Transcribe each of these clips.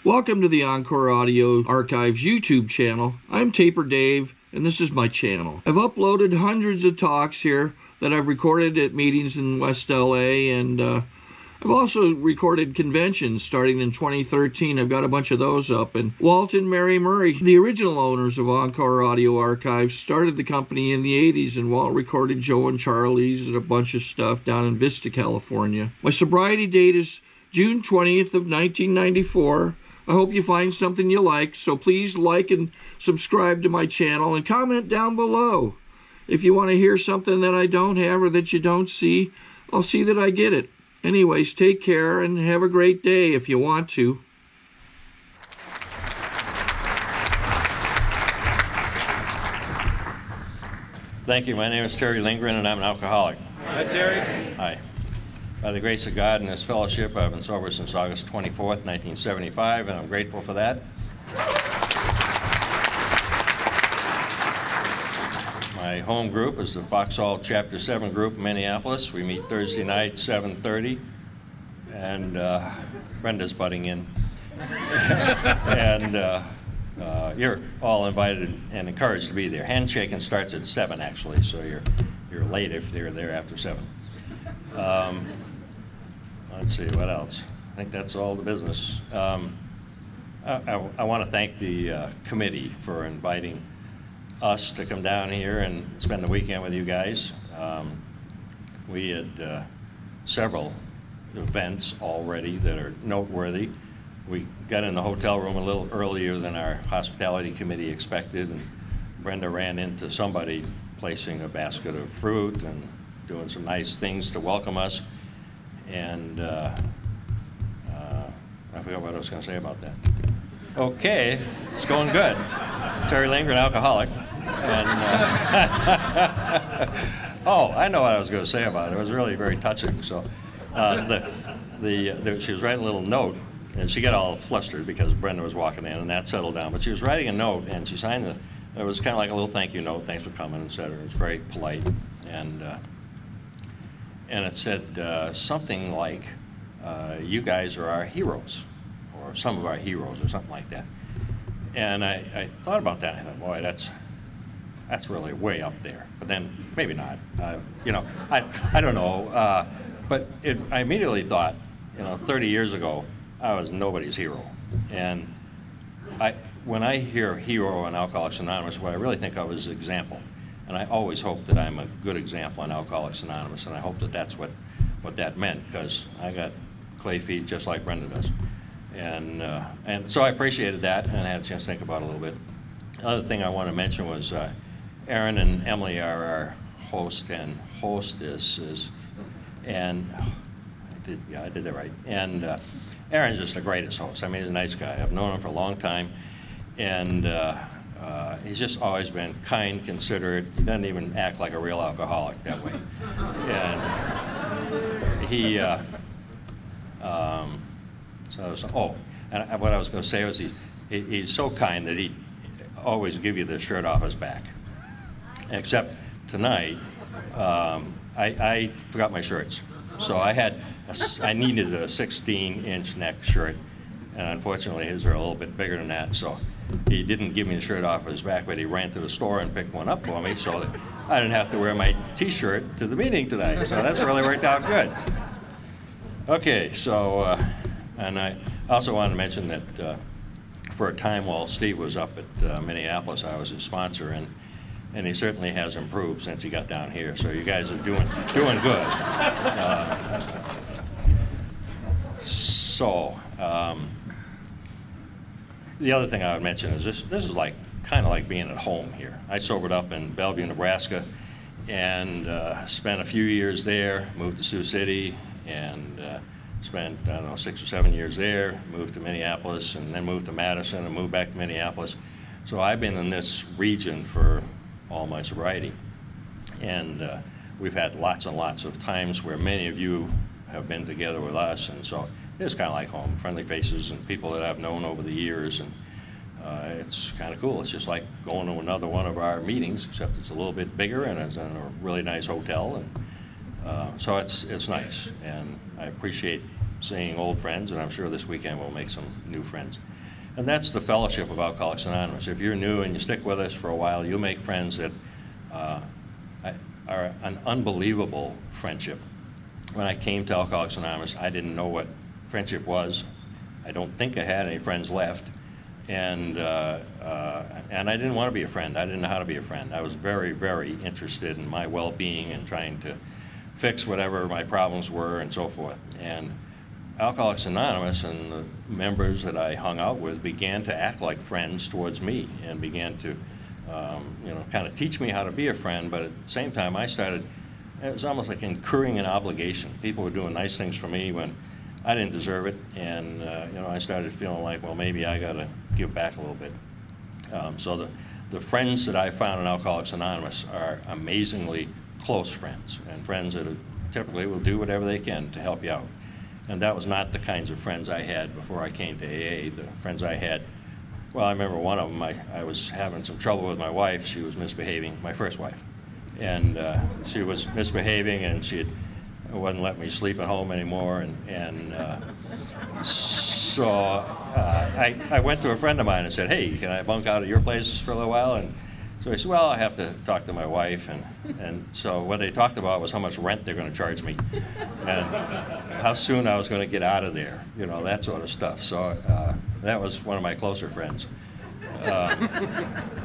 Welcome to the Encore Audio Archives YouTube channel. I'm Taper Dave, and this is my channel. I've uploaded hundreds of talks here that I've recorded at meetings in West LA, and I've also recorded conventions starting in 2013. I've got a bunch of those up. And Walt and Mary Murray, the original owners of Encore Audio Archives, started the company in the 80s, and Walt recorded Joe and Charlie's and a bunch of stuff down in Vista, California. My sobriety date is June 20th of 1994. I hope you find something you like, so please like and subscribe to my channel and comment down below. If you want to hear something that I don't have or that you don't see, I'll see that I get it. Anyways, take care and have a great day if you want to. Thank you. My name is Terry Lindgren, and I'm an alcoholic. Hi, Terry. Hi. By the grace of God and His fellowship, I've been sober since August 24th, 1975, and I'm grateful for that. My home group is the Vauxhall Chapter 7 group in Minneapolis. We meet Thursday night, 7:30, and Brenda's butting in. And you're all invited and encouraged to be there. Handshaking starts at 7, actually, so you're late if you're there after 7. Let's see, what else? I think that's all the business. I want to thank the committee for inviting us to come down here and spend the weekend with you guys. We had several events already that are noteworthy. We got in the hotel room a little earlier than our hospitality committee expected, and Brenda ran into somebody placing a basket of fruit and doing some nice things to welcome us. And I forgot what I was going to say about that. Okay, it's going good. Terry Lindgren, alcoholic. And oh, I know what I was going to say about it. It was really very touching. So she was writing a little note, and she got all flustered because Brenda was walking in, and that settled down. But she was writing a note, and she signed it was kind of like a little thank you note. Thanks for coming, etc. It was very polite, and it said something like, "You guys are our heroes," or some of our heroes, or something like that. And I thought about that, and I thought, boy, that's really way up there. But then maybe not. I don't know. But I immediately thought, 30 years ago, I was nobody's hero. And when I hear hero in Alcoholics Anonymous, what I really think of is example. And I always hope that I'm a good example in Alcoholics Anonymous, and I hope that that's what that meant, because I got clay feet just like Brenda does. And so I appreciated that, and I had a chance to think about it a little bit. Another thing I want to mention was Aaron and Emily are our host and hostesses, and I did that right. And Aaron's just the greatest host. I mean, he's a nice guy. I've known him for a long time, and he's just always been kind, considerate. He doesn't even act like a real alcoholic that way. And he, and what I was going to say was he's so kind that he'd always give you the shirt off his back. Except tonight, I forgot my shirts. So I needed a 16-inch neck shirt, and unfortunately his are a little bit bigger than that, so he didn't give me the shirt off his back, but he ran to the store and picked one up for me, so that I didn't have to wear my t-shirt to the meeting tonight. So that's really worked out good. Okay, so, and I also wanted to mention that for a time while Steve was up at Minneapolis, I was his sponsor, and he certainly has improved since he got down here. So you guys are doing good. The other thing I would mention is this is like kind of like being at home here. I sobered up in Bellevue, Nebraska, and spent a few years there, moved to Sioux City, and spent, 6 or 7 years there, moved to Minneapolis, and then moved to Madison, and moved back to Minneapolis. So I've been in this region for all my sobriety. And we've had lots and lots of times where many of you have been together with us, and so it's kind of like home, friendly faces and people that I've known over the years, and it's kind of cool. It's just like going to another one of our meetings, except it's a little bit bigger and it's in a really nice hotel, and so it's nice, and I appreciate seeing old friends, and I'm sure this weekend we'll make some new friends. And that's the fellowship of Alcoholics Anonymous. If you're new and you stick with us for a while, you'll make friends that are an unbelievable friendship. When I came to Alcoholics Anonymous, I didn't know what friendship was. I don't think I had any friends left. And I didn't want to be a friend. I didn't know how to be a friend. I was very, very interested in my well-being and trying to fix whatever my problems were and so forth. And Alcoholics Anonymous and the members that I hung out with began to act like friends towards me and began to, kind of teach me how to be a friend. But at the same time, it was almost like incurring an obligation. People were doing nice things for me when I didn't deserve it, and I started feeling like, well, maybe I got to give back a little bit. So the friends that I found in Alcoholics Anonymous are amazingly close friends, and friends that typically will do whatever they can to help you out. And that was not the kinds of friends I had before I came to AA. The friends I had, well, I remember one of them, I was having some trouble with my wife. She was misbehaving, my first wife. And she was misbehaving, and she wouldn't let me sleep at home anymore. So I went to a friend of mine and said, hey, can I bunk out at your place for a little while? And so he said, well, I have to talk to my wife. And so what they talked about was how much rent they're going to charge me and how soon I was going to get out of there, that sort of stuff. So that was one of my closer friends.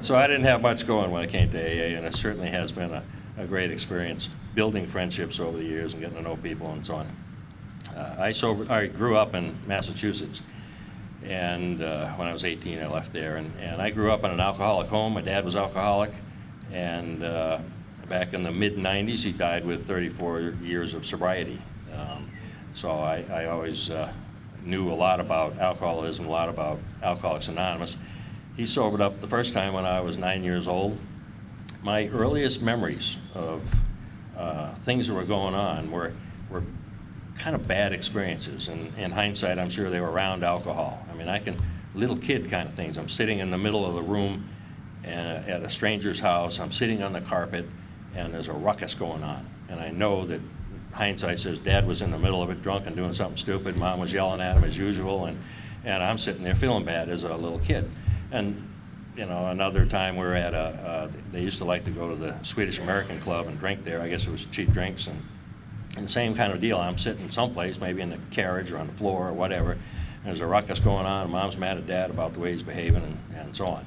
So I didn't have much going when I came to AA, and it certainly has been a great experience building friendships over the years and getting to know people and so on. I grew up in Massachusetts, and when I was 18 I left there, and I grew up in an alcoholic home. My dad was alcoholic, and back in the mid-90s he died with 34 years of sobriety. So I always knew a lot about alcoholism, a lot about Alcoholics Anonymous. He sobered up the first time when I was 9 years old. My earliest memories of things that were going on were kind of bad experiences. And in hindsight, I'm sure they were around alcohol. I mean, little kid kind of things. I'm sitting in the middle of the room and at a stranger's house. I'm sitting on the carpet, and there's a ruckus going on. And I know that hindsight says Dad was in the middle of it, drunk and doing something stupid. Mom was yelling at him as usual, and I'm sitting there feeling bad as a little kid. And another time we were at they used to like to go to the Swedish American Club and drink there. I guess it was cheap drinks, and same kind of deal. I'm sitting someplace, maybe in the carriage or on the floor or whatever, and there's a ruckus going on, and Mom's mad at Dad about the way he's behaving and so on.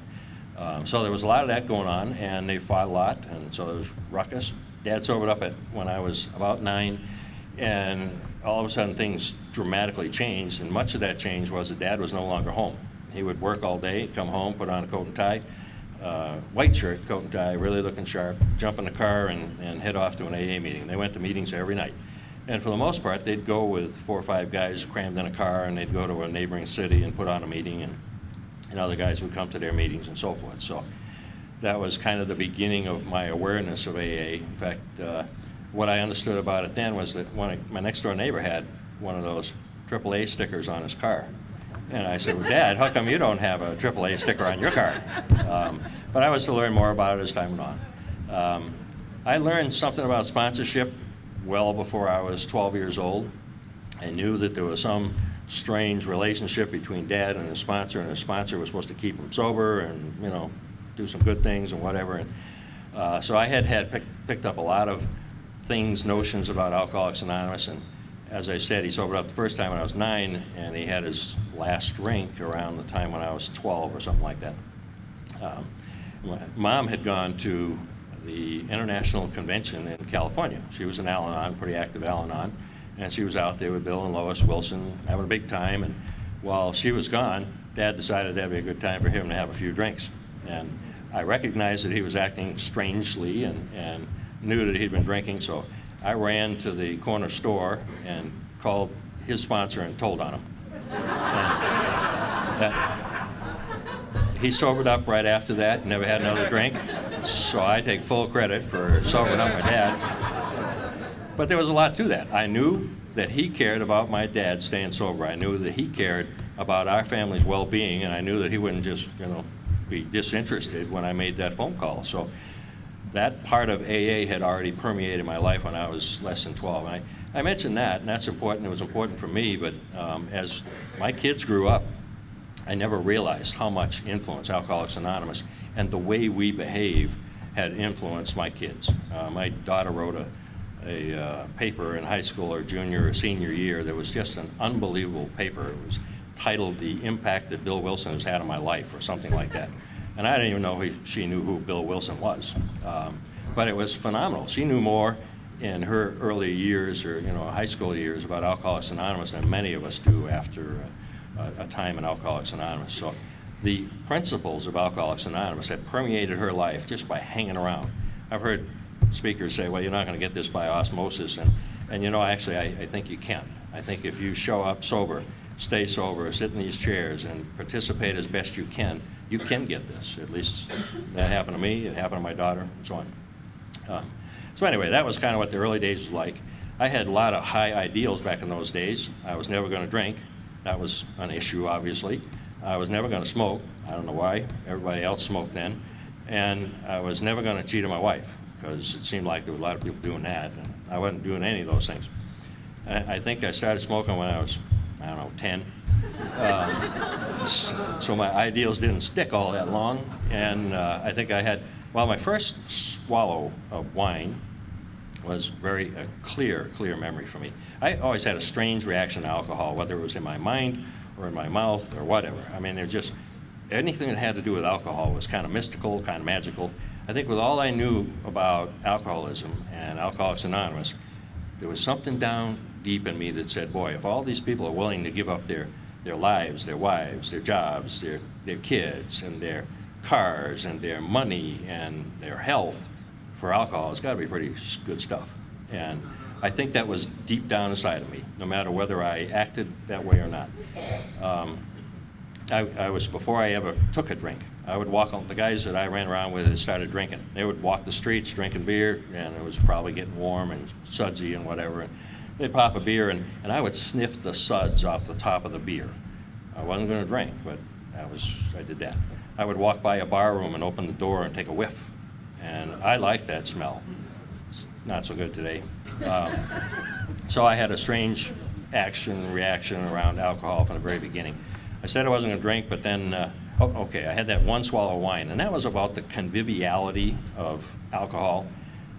So there was a lot of that going on, and they fought a lot, and so there was ruckus. Dad sobered up when I was about 9, and all of a sudden things dramatically changed, and much of that change was that Dad was no longer home. He would work all day, come home, put on a coat and tie, white shirt, coat and tie, really looking sharp, jump in the car and head off to an AA meeting. They went to meetings every night. And for the most part, they'd go with 4 or 5 guys crammed in a car, and they'd go to a neighboring city and put on a meeting, and other guys would come to their meetings and so forth. So that was kind of the beginning of my awareness of AA. In fact, what I understood about it then was that my next door neighbor had one of those AAA stickers on his car. And I said, well, Dad, how come you don't have a AAA sticker on your car? But I was to learn more about it as time went on. I learned something about sponsorship well before I was 12 years old. I knew that there was some strange relationship between Dad and his sponsor was supposed to keep him sober and, do some good things and whatever. And so I had picked up a lot of things, notions about Alcoholics Anonymous. And as I said, he sobered up the first time when I was 9, and he had his last drink around the time when I was 12 or something like that. My mom had gone to the International Convention in California. She was an Al-Anon, pretty active Al-Anon, and she was out there with Bill and Lois Wilson having a big time. And while she was gone, Dad decided that'd be a good time for him to have a few drinks. And I recognized that he was acting strangely and knew that he'd been drinking, so I ran to the corner store and called his sponsor and told on him. He sobered up right after that, never had another drink, so I take full credit for sobering up my dad. But there was a lot to that. I knew that he cared about my dad staying sober. I knew that he cared about our family's well-being, and I knew that he wouldn't just, be disinterested when I made that phone call. So that part of AA had already permeated my life when I was less than 12. And I mentioned that, and that's important. It was important for me, but as my kids grew up, I never realized how much influence Alcoholics Anonymous and the way we behave had influenced my kids. My daughter wrote a paper in high school or junior or senior year that was just an unbelievable paper. It was titled "The Impact That Bill Wilson Has Had on My Life" or something like that. And I didn't even know she knew who Bill Wilson was. But it was phenomenal. She knew more in her early years or high school years about Alcoholics Anonymous than many of us do after a time in Alcoholics Anonymous. So the principles of Alcoholics Anonymous have permeated her life just by hanging around. I've heard speakers say, well, you're not going to get this by osmosis, and actually I think you can. I think if you show up sober, stay sober, sit in these chairs, and participate as best you can get this. At least that happened to me, it happened to my daughter, and so on. So anyway, that was kind of what the early days was like. I had a lot of high ideals back in those days. I was never going to drink. That was an issue, obviously. I was never going to smoke. I don't know why. Everybody else smoked then. And I was never going to cheat on my wife, because it seemed like there were a lot of people doing that, and I wasn't doing any of those things. I think I started smoking when I was, 10. So my ideals didn't stick all that long, and I think I had, my first swallow of wine was very clear memory for me. I always had a strange reaction to alcohol, whether it was in my mind or in my mouth or whatever. I mean, anything that had to do with alcohol was kind of mystical, kind of magical. I think with all I knew about alcoholism and Alcoholics Anonymous, there was something down deep in me that said, boy, if all these people are willing to give up their lives, their wives, their jobs, their kids, and their cars, and their money, and their health for alcohol, it's got to be pretty good stuff. And I think that was deep down inside of me, no matter whether I acted that way or not. I was, before I ever took a drink, I would walk on, the guys that I ran around with that started drinking, they would walk the streets drinking beer, and it was probably getting warm and sudsy and whatever, and they'd pop a beer, and I would sniff the suds off the top of the beer. I wasn't going to drink, but I did that. I would walk by a bar room and open the door and take a whiff, and I liked that smell. It's not so good today. So I had a strange reaction around alcohol from the very beginning. I said I wasn't going to drink, but then, I had that one swallow of wine, and that was about the conviviality of alcohol.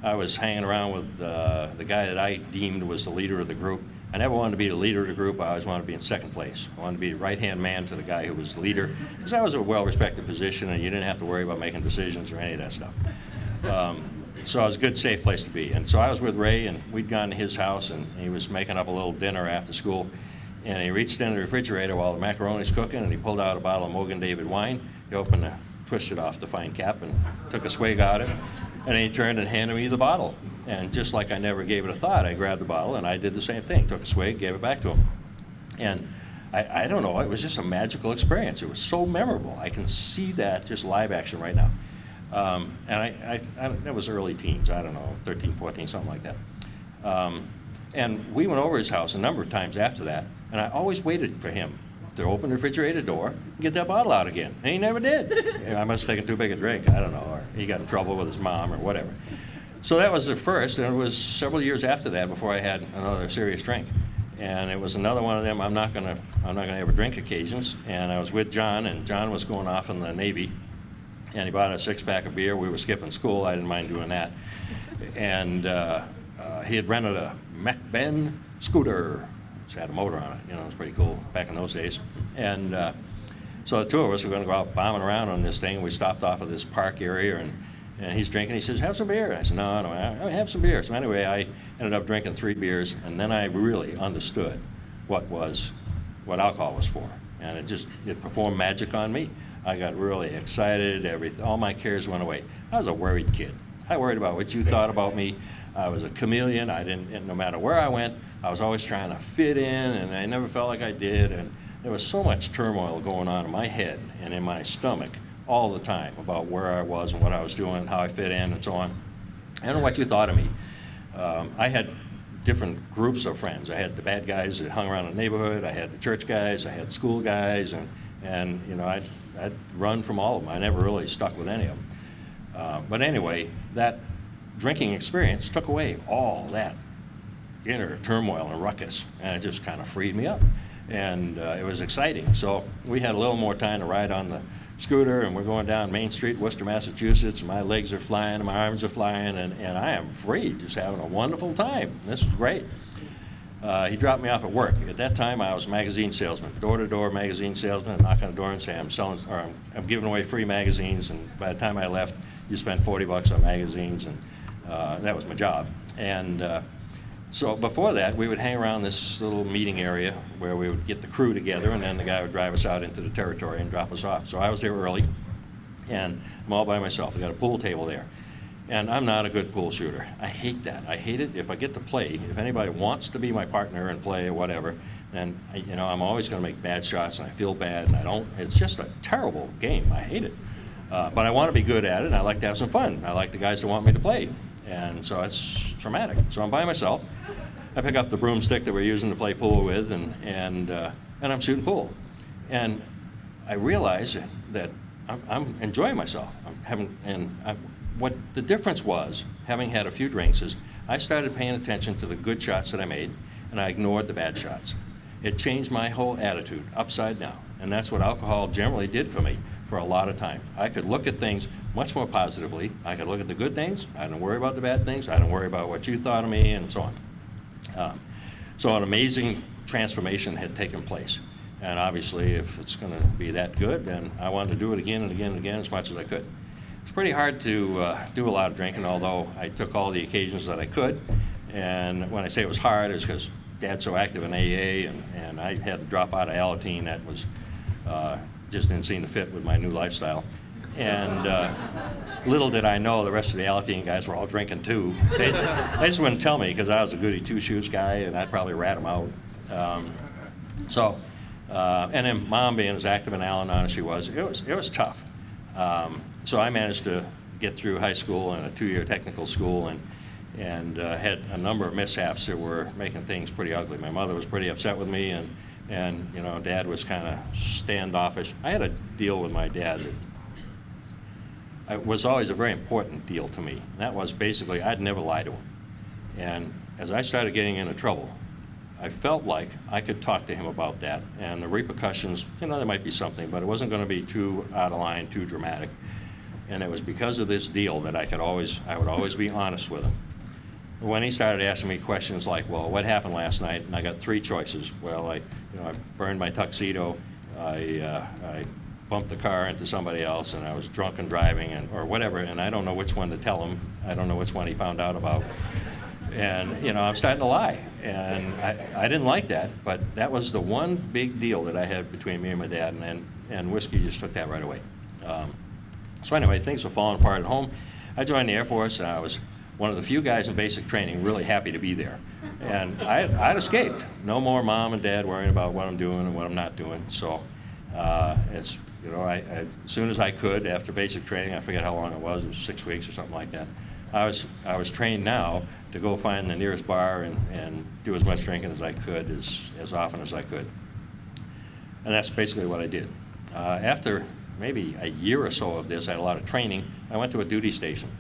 I was hanging around with the guy that I deemed was the leader of the group. I never wanted to be the leader of the group. I always wanted to be in second place. I wanted to be the right-hand man to the guy who was the leader, because that was a well-respected position, and you didn't have to worry about making decisions or any of that stuff. So it was a good, safe place to be. And so I was with Ray, and we'd gone to his house, and he was making up a little dinner after school. And he reached in the refrigerator while the macaroni's cooking, and he pulled out a bottle of Mogan David wine. He opened the, twisted off the fine cap, and took a swig out of it. And then he turned and handed me the bottle. And just like I never gave it a thought, I grabbed the bottle, and I did the same thing. Took a swig, gave it back to him. And I don't know, it was just a magical experience. It was so memorable. I can see that just live action right now. And that was early teens, I don't know, 13, 14, something like that. And we went over his house a number of times after that, and I always waited for him to open the refrigerator door and get that bottle out again. And he never did. I must have taken too big a drink, I don't know, or he got in trouble with his mom or whatever. So that was the first, and it was several years after that before I had another serious drink. And it was another one of them I'm not gonna ever drink occasions. And I was with John, and John was going off in the Navy, and he bought a 6-pack of beer. We were skipping school. I didn't mind doing that. And he had rented a Mac-Ben scooter, which had a motor on it. It was pretty cool back in those days. And so the two of us were going to go out bombing around on this thing. We stopped off at this park area, and he's drinking. He says, have some beer. And I said, no, I have some beer. So anyway, I ended up drinking 3 beers, and then I really understood what alcohol was for. And it performed magic on me. I got really excited. All my cares went away. I was a worried kid. I worried about what you thought about me. I was a chameleon. No matter where I went, I was always trying to fit in, and I never felt like I did. And there was so much turmoil going on in my head and in my stomach all the time about where I was and what I was doing, how I fit in, and so on. I don't know what you thought of me. I had different groups of friends. I had the bad guys that hung around the neighborhood. I had the church guys. I had school guys, and I'd run from all of them. I never really stuck with any of them. But anyway, that drinking experience took away all that inner turmoil and ruckus, and it just kind of freed me up. And it was exciting. So we had a little more time to ride on the scooter, and we're going down Main Street, Worcester, Massachusetts, and my legs are flying, and my arms are flying, and I am free, just having a wonderful time. This was great. He dropped me off at work. At that time, I was a magazine salesman, door-to-door magazine salesman. I'd knock on the door and say, I'm giving away free magazines, and by the time I left, you spent $40 on magazines, and that was my job. And so before that, we would hang around this little meeting area where we would get the crew together, and then the guy would drive us out into the territory and drop us off. So I was there early, and I'm all by myself. I got a pool table there. And I'm not a good pool shooter. I hate that. I hate it if I get to play. If anybody wants to be my partner and play or whatever, then I'm always going to make bad shots, and I feel bad, and I don't. It's just a terrible game. I hate it. But I want to be good at it, and I like to have some fun. I like the guys that want me to play. And so it's traumatic. So I'm by myself. I pick up the broomstick that we're using to play pool with, and I'm shooting pool. And I realize that I'm enjoying myself. What the difference was, having had a few drinks, is I started paying attention to the good shots that I made, and I ignored the bad shots. It changed my whole attitude upside down, and that's what alcohol generally did for me for a lot of time. I could look at things much more positively. I could look at the good things. I didn't worry about the bad things. I didn't worry about what you thought of me, and so on. So an amazing transformation had taken place. And obviously, if it's going to be that good, then I wanted to do it again and again and again as much as I could. It's pretty hard to do a lot of drinking, although I took all the occasions that I could. And when I say it was hard, it's because Dad's so active in AA, and I had to drop out of Alateen. That was just didn't seem to fit with my new lifestyle. And little did I know the rest of the Alateen guys were all drinking too. They just wouldn't tell me because I was a goody two-shoes guy, and I'd probably rat them out. And then Mom being as active in Al-Anon as she was, it was tough. So I managed to get through high school and a 2-year technical school, and had a number of mishaps that were making things pretty ugly. My mother was pretty upset with me, and Dad was kind of standoffish. I had a deal with my dad that was always a very important deal to me. And that was basically I'd never lie to him. And as I started getting into trouble, I felt like I could talk to him about that, and the repercussions, there might be something, but it wasn't going to be too out of line, too dramatic. And it was because of this deal that I would always be honest with him. When he started asking me questions like, well, what happened last night? And I got 3 choices. Well, I burned my tuxedo, I bumped the car into somebody else, and I was drunk and driving, or whatever, and I don't know which one to tell him. I don't know which one he found out about. And, I'm starting to lie. And I didn't like that, but that was the one big deal that I had between me and my dad, and whiskey just took that right away. So anyway, things were falling apart at home. I joined the Air Force, and I was one of the few guys in basic training really happy to be there. And I'd escaped. No more Mom and Dad worrying about what I'm doing and what I'm not doing. So as soon as I could, after basic training, I forget how long it was 6 weeks or something like that, I was trained now to go find the nearest bar and do as much drinking as I could, as often as I could. And that's basically what I did. After maybe a year or so of this, I had a lot of training. I went to a duty station.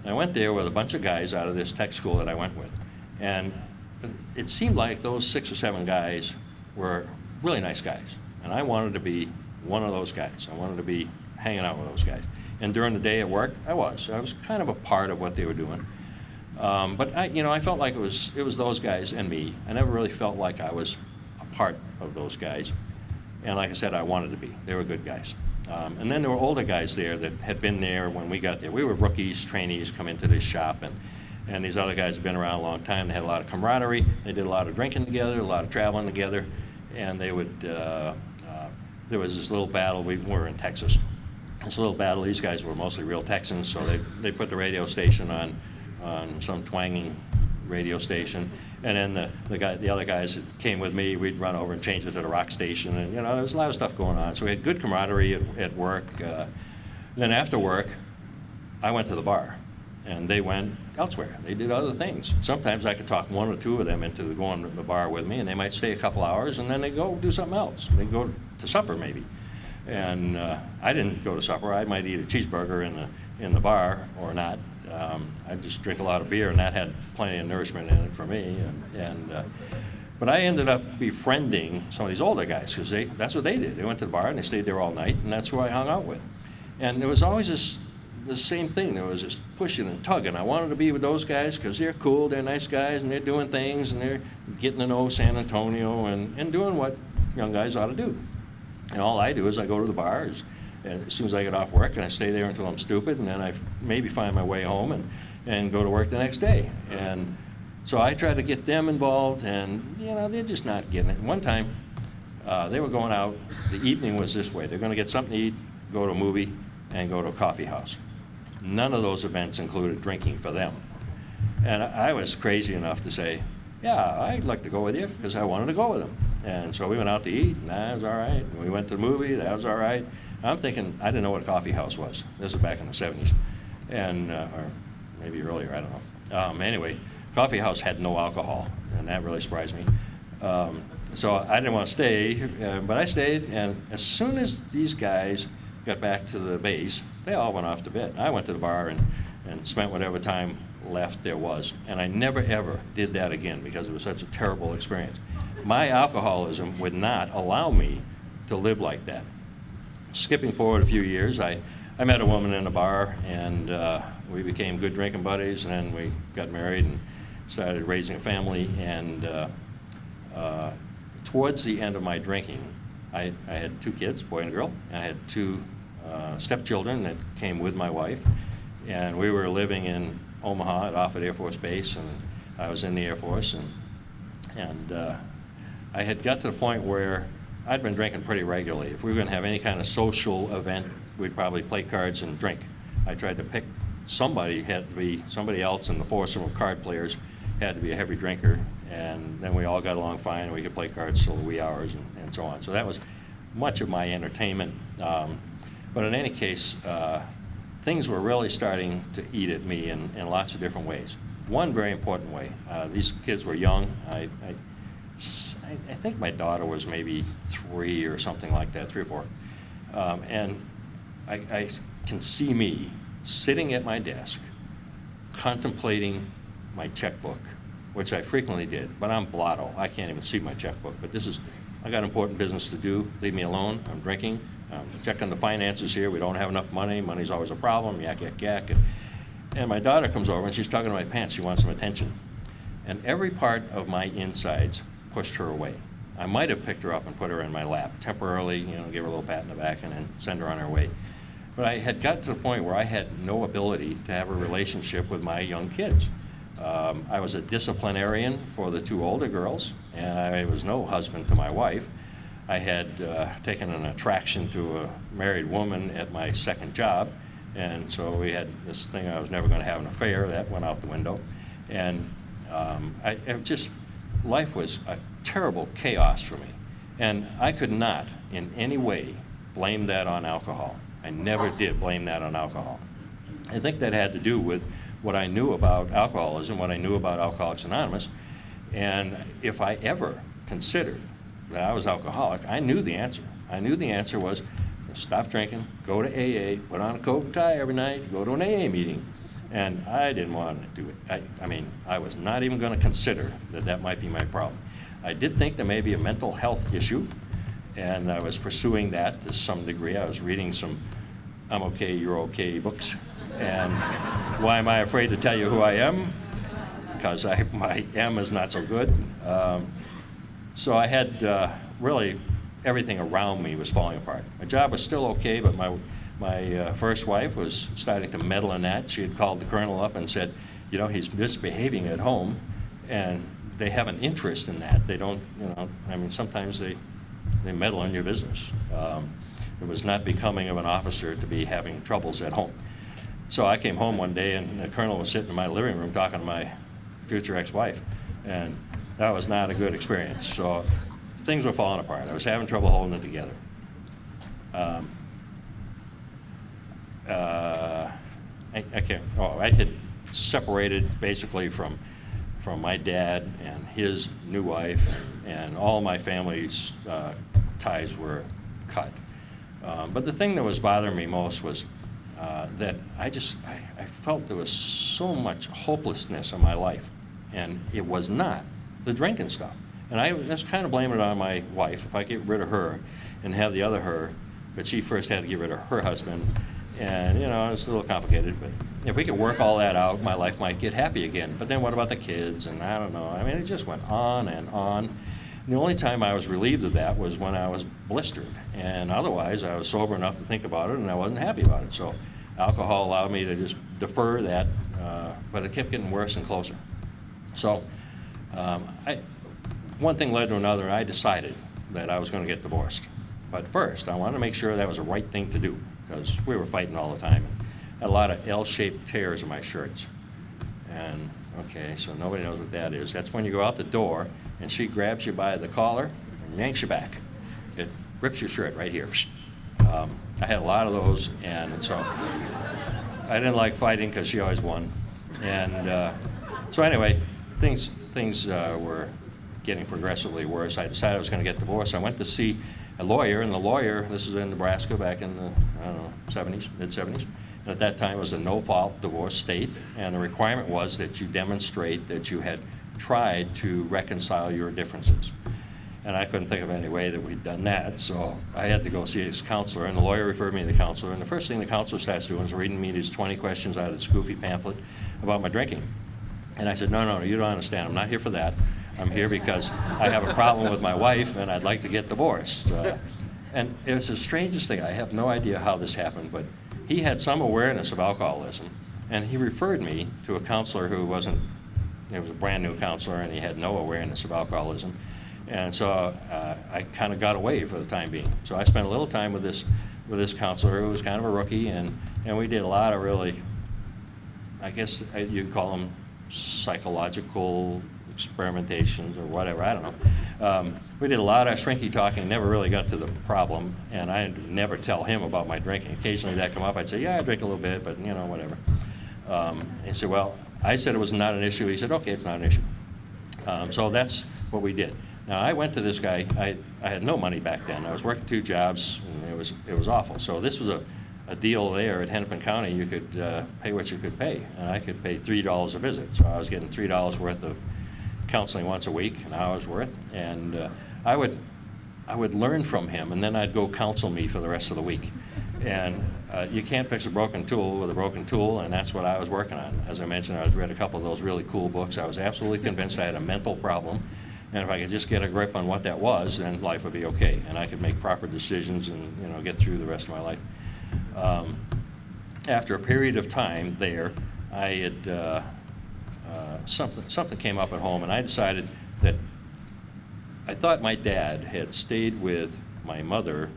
And I went there with a bunch of guys out of this tech school that I went with. And it seemed like those 6 or 7 guys were really nice guys. And I wanted to be one of those guys. I wanted to be hanging out with those guys. And during the day at work, I was kind of a part of what they were doing. But I felt like it was those guys and me. I never really felt like I was a part of those guys. And like I said, I wanted to be. They were good guys. And then there were older guys there that had been there when we got there. We were rookies, trainees, come into this shop, and these other guys had been around a long time. They had a lot of camaraderie. They did a lot of drinking together, a lot of traveling together, and they would. There was this little battle. We were in Texas. This little battle. These guys were mostly real Texans, so they put the radio station on some twanging radio station. And then the other guys that came with me, we'd run over and change it to the rock station, and there was a lot of stuff going on. So we had good camaraderie at work. Then after work, I went to the bar, and they went elsewhere. They did other things. Sometimes I could talk 1 or 2 of them into going to the bar with me, and they might stay a couple hours, and then they go do something else. They go to supper maybe. And I didn't go to supper. I might eat a cheeseburger in the bar or not. I just drink a lot of beer, and that had plenty of nourishment in it for me. But I ended up befriending some of these older guys because that's what they did. They went to the bar and they stayed there all night, and that's who I hung out with. And there was always the same thing. There was this pushing and tugging. I wanted to be with those guys because they're cool, they're nice guys, and they're doing things, and they're getting to know San Antonio and doing what young guys ought to do. And all I do is I go to the bar as soon as I get off work, and I stay there until I'm stupid, and then I maybe find my way home and go to work the next day. And so I try to get them involved, and they're just not getting it. One time, they were going out. The evening was this way: they're going to get something to eat, go to a movie, and go to a coffee house. None of those events included drinking for them. And I was crazy enough to say, yeah, I'd like to go with you, because I wanted to go with them. And so we went out to eat, and that was all right. And we went to the movie, that was all right. I'm thinking, I didn't know what a coffee house was. This was back in the 70s, and or maybe earlier, I don't know. Anyway, coffee house had no alcohol, and that really surprised me. So I didn't want to stay, but I stayed, and as soon as these guys got back to the base, they all went off to bed. I went to the bar and spent whatever time left there was, and I never ever did that again because it was such a terrible experience. My alcoholism would not allow me to live like that. Skipping forward a few years, I met a woman in a bar, and we became good drinking buddies, and then we got married and started raising a family. And towards the end of my drinking, I had 2 kids, boy and a girl, and I had 2 stepchildren that came with my wife, and we were living in Omaha at Offutt Air Force Base, and I was in the Air Force, and I had got to the point where I'd been drinking pretty regularly. If we were going to have any kind of social event, we'd probably play cards and drink. I tried to pick somebody, had to be somebody else in the foursome of card players, had to be a heavy drinker, and then we all got along fine, and we could play cards till the wee hours and so on. So that was much of my entertainment. But in any case, things were really starting to eat at me in lots of different ways. One very important way, these kids were young. I think my daughter was maybe 3 or something like that, 3 or 4. And I can see me sitting at my desk, contemplating my checkbook, which I frequently did, but I'm blotto. I can't even see my checkbook. But I got important business to do. Leave me alone. I'm drinking. I'm checking the finances here. We don't have enough money. Money's always a problem. Yak, yak, yak. And my daughter comes over, and she's tugging my pants. She wants some attention. And every part of my insides pushed her away. I might have picked her up and put her in my lap temporarily, give her a little pat in the back and then send her on her way. But I had got to the point where I had no ability to have a relationship with my young kids. I was a disciplinarian for the 2 older girls, and I was no husband to my wife. I had taken an attraction to a married woman at my second job, and so we had this thing I was never going to have an affair. That went out the window. And life was a terrible chaos for me. And I could not in any way blame that on alcohol. I never did blame that on alcohol. I think that had to do with what I knew about alcoholism, what I knew about Alcoholics Anonymous. And if I ever considered that I was alcoholic, I knew the answer. I knew the answer was stop drinking, go to AA, put on a coat and tie every night, go to an AA meeting. And I didn't want to do it. I was not even going to consider that might be my problem. I did think there may be a mental health issue, and I was pursuing that to some degree. I was reading some I'm okay, you're okay books. And why am I afraid to tell you who I am? Because my M is not so good. So I had really everything around me was falling apart. My job was still okay, but my first wife was starting to meddle in that. She had called the colonel up and said, he's misbehaving at home, and they have an interest in that. They don't, sometimes they meddle in your business. It was not becoming of an officer to be having troubles at home. So I came home one day, and the colonel was sitting in my living room talking to my future ex-wife, and that was not a good experience. So things were falling apart. I was having trouble holding it together. I had separated basically from my dad and his new wife, and all my family's ties were cut. But the thing that was bothering me most was that I felt there was so much hopelessness in my life, and it was not the drinking stuff. And I was kind of blaming it on my wife. If I get rid of her and have the other her, but she first had to get rid of her husband, and it's a little complicated, but if we could work all that out, my life might get happy again. But then what about the kids? And I don't know. I mean, it just went on and on. And the only time I was relieved of that was when I was blistered, and otherwise I was sober enough to think about it, and I wasn't happy about it. So alcohol allowed me to just defer that, but it kept getting worse and closer. So one thing led to another, and I decided that I was going to get divorced. But first, I wanted to make sure that was the right thing to do, because we were fighting all the time. I had a lot of L-shaped tears in my shirts. And, okay, so nobody knows what that is. That's when you go out the door, and she grabs you by the collar and yanks you back. It rips your shirt right here. I had a lot of those, and so I didn't like fighting because she always won. And so anyway, things were getting progressively worse. I decided I was going to get divorced. I went to see a lawyer, and the lawyer, this is in Nebraska back in the, 70s, mid-70s, and at that time it was a no-fault divorce state, and the requirement was that you demonstrate that you had tried to reconcile your differences. And I couldn't think of any way that we'd done that, so I had to go see his counselor, and the lawyer referred me to the counselor, and the first thing the counselor starts doing is reading me these 20 questions out of this goofy pamphlet about my drinking. And I said, no, you don't understand. I'm not here for that. I'm here because I have a problem with my wife, and I'd like to get divorced. And it was the strangest thing. I have no idea how this happened, but he had some awareness of alcoholism, and he referred me to a counselor who wasn't, it was a brand new counselor, and he had no awareness of alcoholism. And so I kind of got away for the time being. So I spent a little time with this counselor who was kind of a rookie, and we did a lot of really, I guess you'd call them psychological experimentations or whatever, I don't know. We did a lot of shrinky talking, never really got to the problem, and I never tell him about my drinking. Occasionally that come up, I'd say, yeah, I drink a little bit, but whatever. He said, well, I said it was not an issue. He said, okay, it's not an issue. So that's what we did. Now, I went to this guy. I had no money back then. I was working 2 jobs, and it was awful. So this was a deal there at Hennepin County. You could pay what you could pay, and I could pay $3 a visit. So I was getting $3 worth of counseling once a week, an hour's worth, and I would learn from him, and then I'd go counsel me for the rest of the week. And you can't fix a broken tool with a broken tool, and that's what I was working on. As I mentioned, I read a couple of those really cool books. I was absolutely convinced I had a mental problem, and if I could just get a grip on what that was, then life would be okay, and I could make proper decisions and get through the rest of my life. After a period of time there, I had something came up at home, and I decided that I thought my dad had stayed with my mother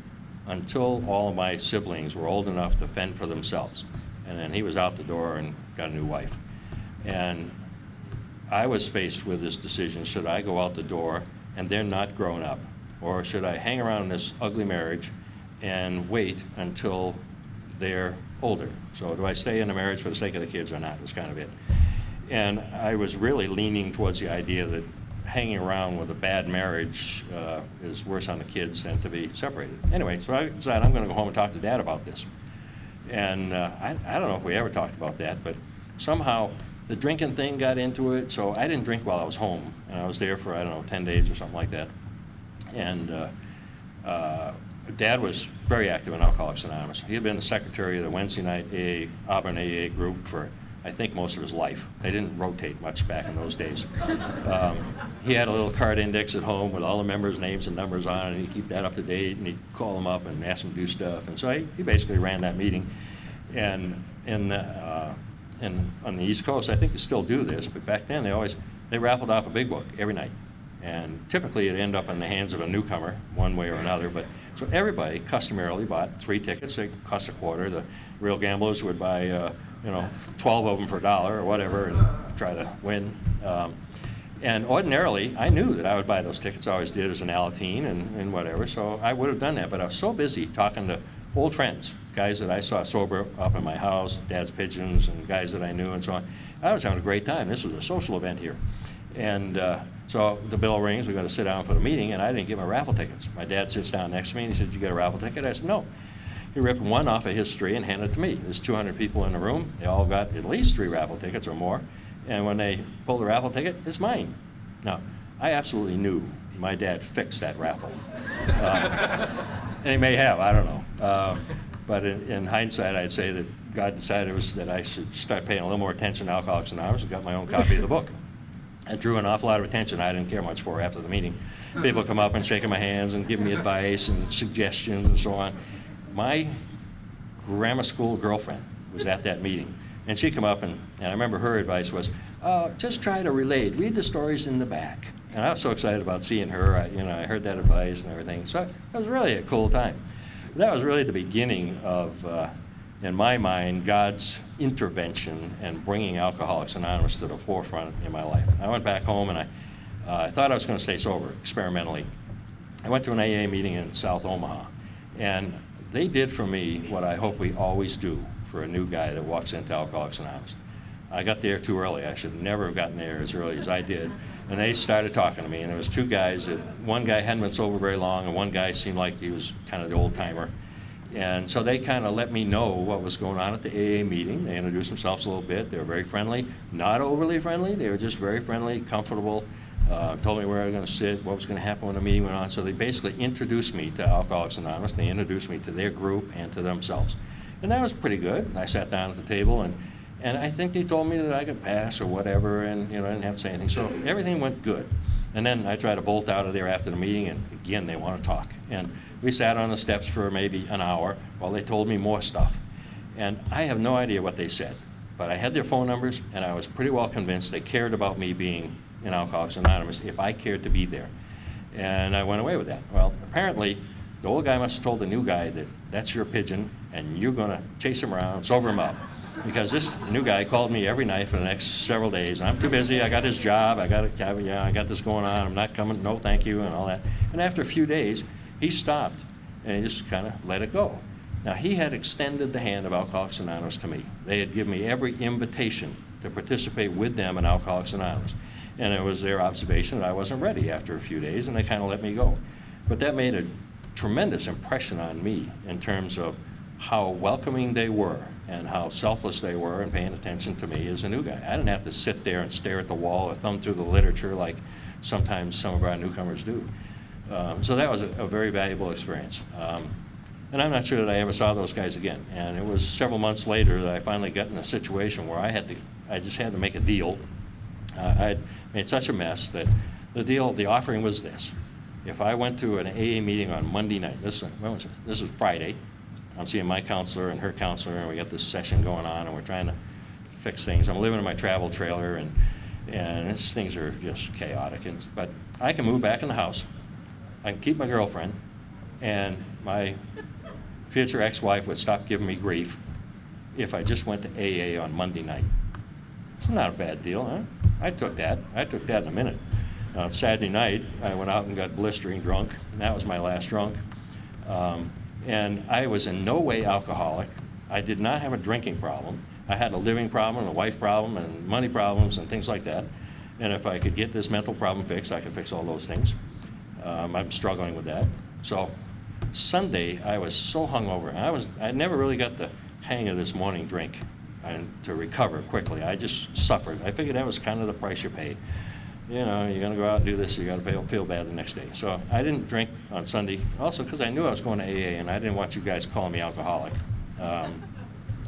until all of my siblings were old enough to fend for themselves, and then he was out the door and got a new wife. And I was faced with this decision: should I go out the door and they're not grown up, or should I hang around in this ugly marriage and wait until they're older? So do I stay in the marriage for the sake of the kids or not, was kind of it. And I was really leaning towards the idea that hanging around with a bad marriage is worse on the kids than to be separated. Anyway, so I decided I'm going to go home and talk to Dad about this. And I don't know if we ever talked about that, but somehow the drinking thing got into it. So I didn't drink while I was home, and I was there for, 10 days or something like that. And Dad was very active in Alcoholics Anonymous. He had been the secretary of the Wednesday night Auburn AA group for, I think, most of his life. They didn't rotate much back in those days. He had a little card index at home with all the members' names and numbers on it, and he'd keep that up to date, and he'd call them up and ask them to do stuff. And so he basically ran that meeting. And on the East Coast, I think they still do this, but back then they raffled off a big book every night. And typically it'd end up in the hands of a newcomer, one way or another. But so everybody customarily bought 3 tickets. They cost a quarter. The real gamblers would buy 12 of them for $1 or whatever and try to win. And ordinarily, I knew that I would buy those tickets. I always did as an Alateen and whatever, so I would have done that. But I was so busy talking to old friends, guys that I saw sober up in my house, Dad's Pigeons, and guys that I knew and so on. I was having a great time. This was a social event here. And so the bell rings, we got to sit down for the meeting, and I didn't get my raffle tickets. My dad sits down next to me, and he said, "Did you get a raffle ticket?" I said, "No." he ripped one off of his three and handed it to me. There's 200 people in the room. They all got at least 3 raffle tickets or more. And when they pulled the raffle ticket, it's mine. Now, I absolutely knew my dad fixed that raffle. And he may have, I don't know. But in hindsight, I'd say that God decided that I should start paying a little more attention to Alcoholics Anonymous and got my own copy of the book. It drew an awful lot of attention I didn't care much for after the meeting. People come up and shaking my hands and giving me advice and suggestions and so on. My grammar school girlfriend was at that meeting. And she come up and I remember her advice was, just try to relate, read the stories in the back. And I was so excited about seeing her. I heard that advice and everything. So it was really a cool time. That was really the beginning of, in my mind, God's intervention and bringing Alcoholics Anonymous to the forefront in my life. I went back home and I thought I was going to stay sober experimentally. I went to an AA meeting in South Omaha, and they did for me what I hope we always do for a new guy that walks into Alcoholics Anonymous. I got there too early. I should never have gotten there as early as I did. And they started talking to me, and there was 2 guys. One guy hadn't been sober very long, and one guy seemed like he was kind of the old timer. And so they kind of let me know what was going on at the AA meeting. They introduced themselves a little bit. They were very friendly, not overly friendly. They were just very friendly, comfortable, told me where I was going to sit, what was going to happen when the meeting went on. So they basically introduced me to Alcoholics Anonymous. They introduced me to their group and to themselves. And that was pretty good. And I sat down at the table, and I think they told me that I could pass or whatever, and I didn't have to say anything. So everything went good. And then I tried to bolt out of there after the meeting, and again, they want to talk. And we sat on the steps for maybe an hour while they told me more stuff. And I have no idea what they said, but I had their phone numbers, and I was pretty well convinced they cared about me being in Alcoholics Anonymous if I cared to be there. And I went away with that. Well, apparently, the old guy must have told the new guy that that's your pigeon, and you're going to chase him around, sober him up. Because this new guy called me every night for the next several days. I'm too busy. I got his job. I got this going on. I'm not coming. No, thank you, and all that. And after a few days, he stopped, and he just kind of let it go. Now, he had extended the hand of Alcoholics Anonymous to me. They had given me every invitation to participate with them in Alcoholics Anonymous. And it was their observation that I wasn't ready after a few days, and they kind of let me go. But that made a tremendous impression on me in terms of how welcoming they were and how selfless they were in paying attention to me as a new guy. I didn't have to sit there and stare at the wall or thumb through the literature like sometimes some of our newcomers do. So that was a very valuable experience. And I'm not sure that I ever saw those guys again. And it was several months later that I finally got in a situation where I just had to make a deal. I'd made such a mess that the offering was this. If I went to an AA meeting on Monday night, this was Friday, I'm seeing my counselor and her counselor, and we got this session going on, and we're trying to fix things. I'm living in my travel trailer, and things are just chaotic. But I can move back in the house. I can keep my girlfriend, and my future ex-wife would stop giving me grief if I just went to AA on Monday night. It's not a bad deal, huh? I took that in a minute. Saturday night, I went out and got blistering drunk, and that was my last drunk. And I was in no way alcoholic. I did not have a drinking problem. I had a living problem, a wife problem, and money problems, and things like that. And if I could get this mental problem fixed, I could fix all those things. I'm struggling with that. So Sunday, I was so hungover. I never really got the hang of this morning drink and to recover quickly. I just suffered. I figured that was kind of the price you pay. You're going to go out and do this, you got to feel bad the next day. So I didn't drink on Sunday, also because I knew I was going to AA, and I didn't want you guys calling me alcoholic.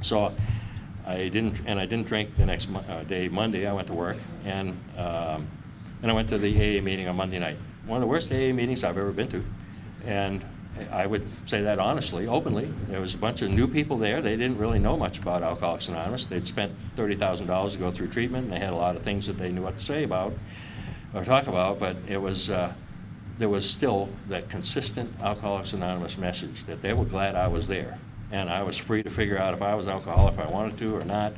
So I didn't drink the next day, Monday. I went to work, and I went to the AA meeting on Monday night. One of the worst AA meetings I've ever been to, and I would say that honestly, openly. There was a bunch of new people there. They didn't really know much about Alcoholics Anonymous. They'd spent $30,000 to go through treatment, and they had a lot of things that they knew what to say about or talk about, but it was there was still that consistent Alcoholics Anonymous message that they were glad I was there, and I was free to figure out if I was alcoholic, if I wanted to or not.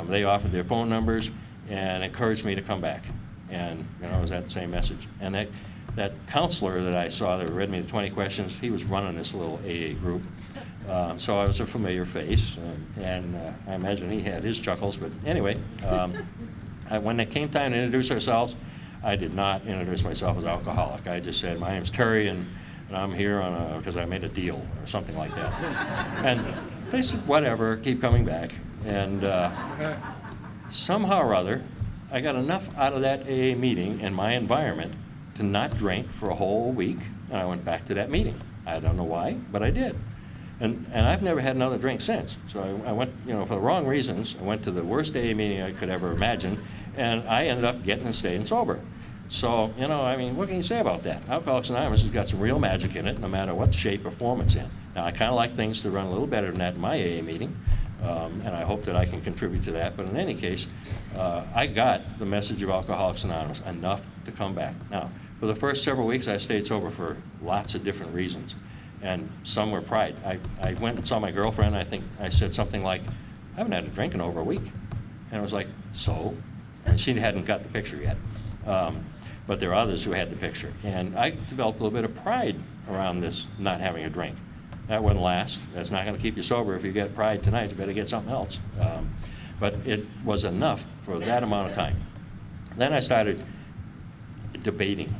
They offered their phone numbers and encouraged me to come back, and it was that same message. And that counselor that I saw that read me the 20 questions, he was running this little AA group. So I was a familiar face, and I imagine he had his chuckles. But anyway, when it came time to introduce ourselves, I did not introduce myself as alcoholic. I just said, my name's Terry, and and I'm here because I made a deal or something like that. And they said, whatever, keep coming back. And somehow or other, I got enough out of that AA meeting and my environment to not drink for a whole week, and I went back to that meeting. I don't know why, but I did. And I've never had another drink since. So I went, for the wrong reasons. I went to the worst AA meeting I could ever imagine, and I ended up getting and staying sober. So, what can you say about that? Alcoholics Anonymous has got some real magic in it, no matter what shape or form it's in. Now, I kind of like things to run a little better than that in my AA meeting, and I hope that I can contribute to that. But in any case, I got the message of Alcoholics Anonymous enough to come back. Now, for the first several weeks, I stayed sober for lots of different reasons. And some were pride. I went and saw my girlfriend. I think I said something like, I haven't had a drink in over a week. And I was like, so? And she hadn't got the picture yet. But there are others who had the picture. And I developed a little bit of pride around this not having a drink. That wouldn't last. That's not going to keep you sober. If you get pride tonight, you better get something else. But it was enough for that amount of time. Then I started debating.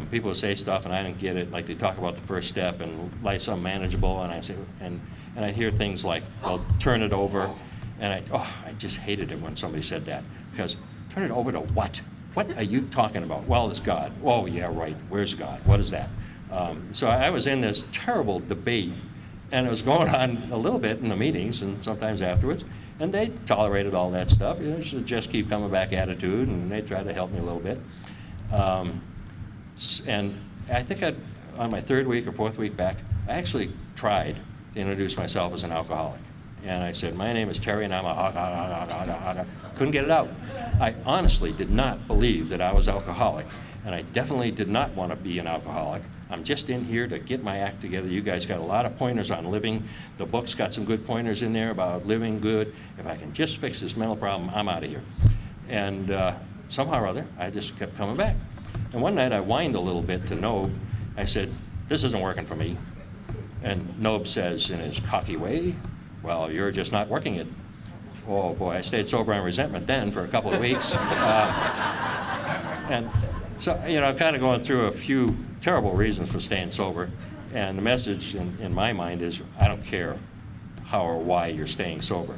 People would say stuff and I didn't get it, like they talk about the first step and life's unmanageable, and I say, and I'd hear things like, well, turn it over, and I just hated it when somebody said that, because turn it over to what? What are you talking about? Well, it's God. Oh, yeah, right. Where's God? What is that? So I was in this terrible debate, and it was going on a little bit in the meetings and sometimes afterwards, and they tolerated all that stuff. You should just keep coming back attitude, and they tried to help me a little bit. And I think on my third week or fourth week back, I actually tried to introduce myself as an alcoholic. And I said, my name is Terry, and I'm a couldn't get it out. I honestly did not believe that I was alcoholic, and I definitely did not want to be an alcoholic. I'm just in here to get my act together. You guys got a lot of pointers on living. The book's got some good pointers in there about living good. If I can just fix this mental problem, I'm out of here. And somehow or other, I just kept coming back. And one night I whined a little bit to Nobe. I said, this isn't working for me. And Nobe says in his cocky way, well, you're just not working it. Oh boy, I stayed sober on resentment then for a couple of weeks. And so, kind of going through a few terrible reasons for staying sober. And the message in my mind is, I don't care how or why you're staying sober.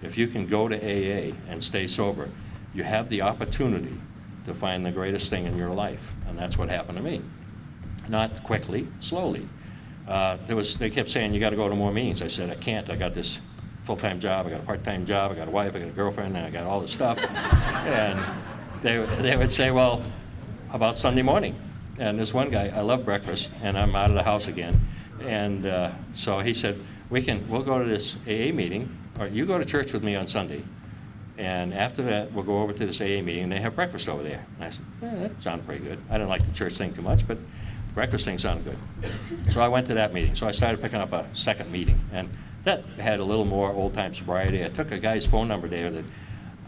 If you can go to AA and stay sober, you have the opportunity to find the greatest thing in your life. And that's what happened to me. Not quickly, slowly. They kept saying, you got to go to more meetings. I said, I can't. I got this full-time job, I got a part-time job, I got a wife, I got a girlfriend, and I got all this stuff. And they would say, well, how about Sunday morning? And this one guy, I love breakfast, and I'm out of the house again. And so he said, we'll go to this AA meeting, or you go to church with me on Sunday. And after that, we'll go over to this AA meeting, and they have breakfast over there. And I said, that sounded pretty good. I didn't like the church thing too much, but the breakfast thing sounded good. So I went to that meeting. So I started picking up a second meeting, and that had a little more old-time sobriety. I took a guy's phone number there that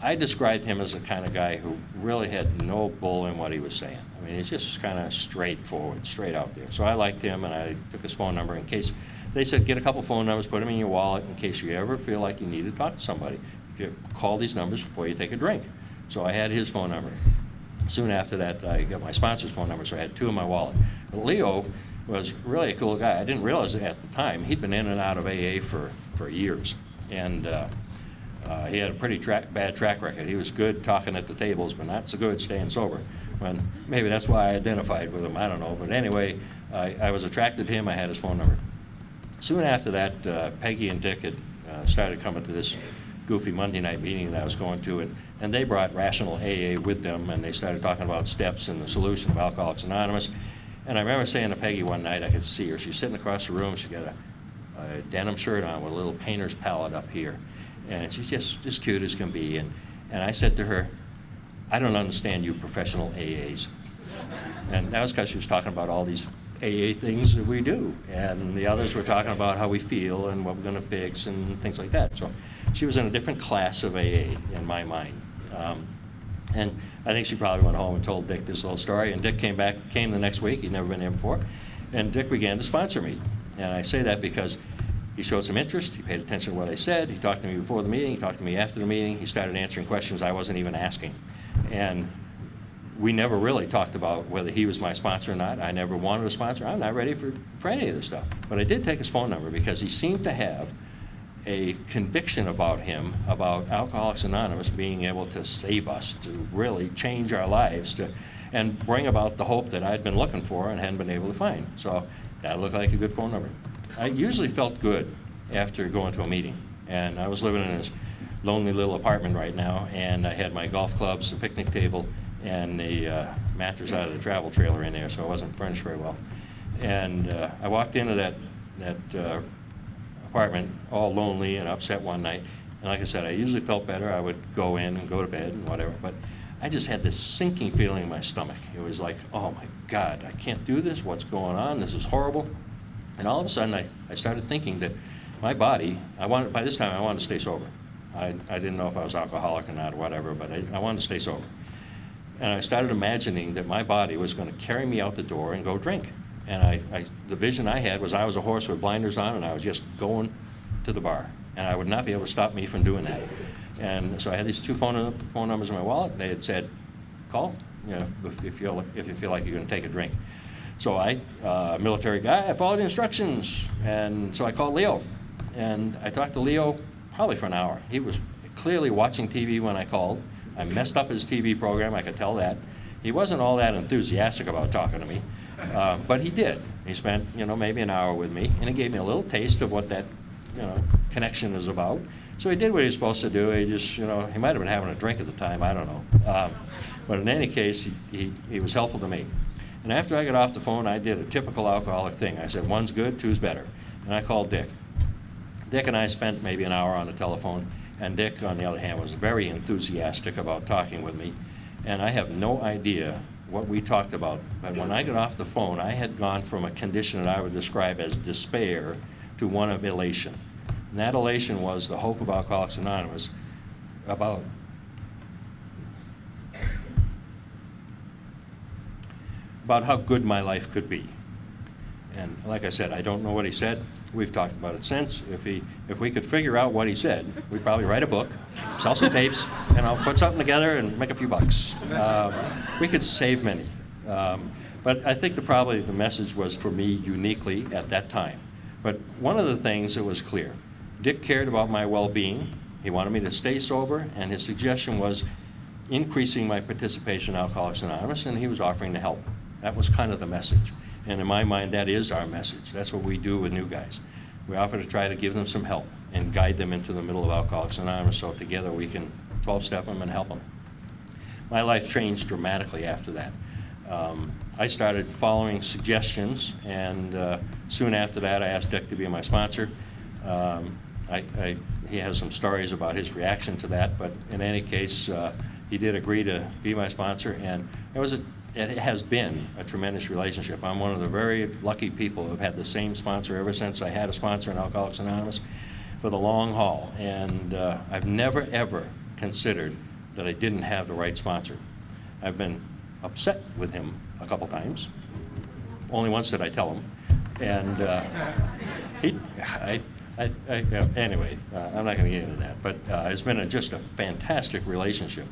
I described him as the kind of guy who really had no bull in what he was saying. I mean, he's just kind of straightforward, straight out there. So I liked him, and I took his phone number in case. They said, get a couple phone numbers, put them in your wallet in case you ever feel like you need to talk to somebody. If you call these numbers before you take a drink. So I had his phone number. Soon after that, I got my sponsor's phone number, so I had two in my wallet. But Leo was really a cool guy. I didn't realize it at the time. He'd been in and out of AA for years. And he had a pretty bad track record. He was good talking at the tables, but not so good staying sober. When maybe that's why I identified with him, I don't know. But anyway, I was attracted to him. I had his phone number. Soon after that, Peggy and Dick had started coming to this goofy Monday night meeting that I was going to, and they brought rational AA with them, and they started talking about steps and the solution of Alcoholics Anonymous. And I remember saying to Peggy one night, I could see her. She's sitting across the room. She got a denim shirt on with a little painter's palette up here. And she's just cute as can be. And I said to her, I don't understand you professional AAs. And that was because she was talking about all these AA things that we do. And the others were talking about how we feel and what we're going to fix and things like that. So she was in a different class of AA in my mind. And I think she probably went home and told Dick this little story. And Dick came the next week. He'd never been here before. And Dick began to sponsor me. And I say that because he showed some interest. He paid attention to what I said. He talked to me before the meeting. He talked to me after the meeting. He started answering questions I wasn't even asking. And we never really talked about whether he was my sponsor or not. I never wanted a sponsor. I'm not ready for any of this stuff. But I did take his phone number because he seemed to have a conviction about him, about Alcoholics Anonymous being able to save us, to really change our lives, and bring about the hope that I'd been looking for and hadn't been able to find. So that looked like a good phone number. I usually felt good after going to a meeting. And I was living in this lonely little apartment right now, and I had my golf clubs, a picnic table, and a mattress out of the travel trailer in there, so I wasn't furnished very well. And I walked into that apartment all lonely and upset one night. And like I said, I usually felt better. I would go in and go to bed and whatever, but I just had this sinking feeling in my stomach. It was like, oh my God, I can't do this. What's going on? This is horrible. And all of a sudden, I started thinking that my body, by this time, I wanted to stay sober. I didn't know if I was alcoholic or not or whatever, but I wanted to stay sober. And I started imagining that my body was going to carry me out the door and go drink. And the vision I had was I was a horse with blinders on, and I was just going to the bar. And I would not be able to stop me from doing that. And so I had these two phone numbers in my wallet. They had said, call, if you feel like you're going to take a drink. So military guy, I followed the instructions. And so I called Leo. And I talked to Leo probably for an hour. He was clearly watching TV when I called. I messed up his TV program, I could tell that. He wasn't all that enthusiastic about talking to me, but he did. He spent, maybe an hour with me, and he gave me a little taste of what that, connection is about. So he did what he was supposed to do. He just, he might have been having a drink at the time, I don't know. But in any case, he was helpful to me. And after I got off the phone, I did a typical alcoholic thing. I said, one's good, two's better. And I called Dick. Dick and I spent maybe an hour on the telephone. And Dick, on the other hand, was very enthusiastic about talking with me. And I have no idea what we talked about. But when I got off the phone, I had gone from a condition that I would describe as despair to one of elation. And that elation was the hope of Alcoholics Anonymous about how good my life could be. And like I said, I don't know what he said. We've talked about it since. If we could figure out what he said, we'd probably write a book, sell some tapes, put something together and make a few bucks. We could save many. But I think probably the message was for me uniquely at that time. But one of the things that was clear, Dick cared about my well-being. He wanted me to stay sober, and his suggestion was increasing my participation in Alcoholics Anonymous, and he was offering to help. That was kind of the message. And in my mind, that is our message. That's what we do with new guys. We offer to try to give them some help and guide them into the middle of Alcoholics Anonymous so together we can 12-step them and help them. My life changed dramatically after that. I started following suggestions, and soon after that, I asked Dick to be my sponsor. He has some stories about his reaction to that, but in any case, he did agree to be my sponsor, and it has been a tremendous relationship. I'm one of the very lucky people who have had the same sponsor ever since I had a sponsor in Alcoholics Anonymous for the long haul. And I've never, ever considered that I didn't have the right sponsor. I've been upset with him a couple times. Only once did I tell him. And anyway, I'm not going to get into that. But it's been just a fantastic relationship.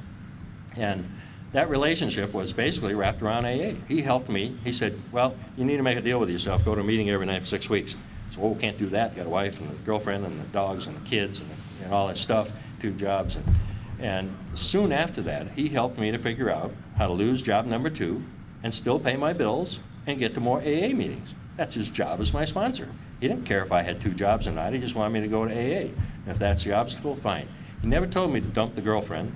And that relationship was basically wrapped around AA. He helped me. He said, well, you need to make a deal with yourself. Go to a meeting every night for 6 weeks. So, oh, can't do that. Got a wife and a girlfriend and the dogs and the kids and all that stuff, 2 jobs. And soon after that, he helped me to figure out how to lose job number 2 and still pay my bills and get to more AA meetings. That's his job as my sponsor. He didn't care if I had 2 jobs or not. He just wanted me to go to AA. If that's the obstacle, fine. He never told me to dump the girlfriend.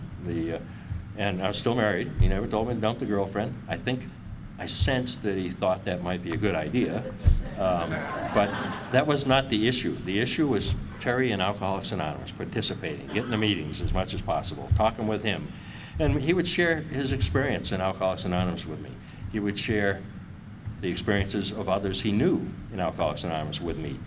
And I was still married. He never told me to dump the girlfriend. I think I sensed that he thought that might be a good idea. But that was not the issue. The issue was Terry in Alcoholics Anonymous, participating, getting to meetings as much as possible, talking with him. And he would share his experience in Alcoholics Anonymous with me. He would share the experiences of others he knew in Alcoholics Anonymous with me,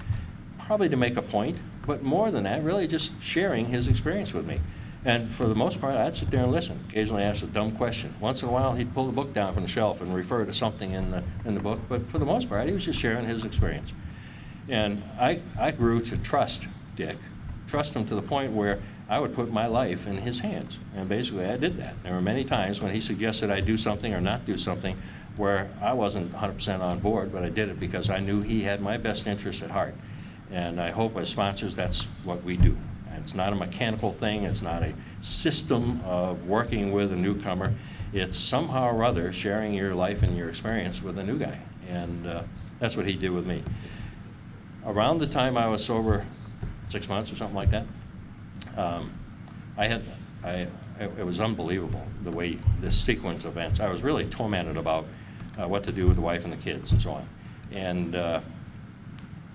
probably to make a point, but more than that, really just sharing his experience with me. And for the most part, I'd sit there and listen. Occasionally ask a dumb question. Once in a while, he'd pull the book down from the shelf and refer to something in the book, but for the most part, he was just sharing his experience. And I grew to trust Dick, trust him to the point where I would put my life in his hands. And basically I did that. There were many times when he suggested I do something or not do something where I wasn't 100% on board, but I did it because I knew he had my best interest at heart. And I hope as sponsors that's what we do. And it's not a mechanical thing, it's not a system of working with a newcomer. It's somehow or other sharing your life and your experience with a new guy. And that's what he did with me. Around the time I was sober, 6 months or something like that, it was unbelievable the way this sequence of events. I was really tormented about what to do with the wife and the kids and so on. And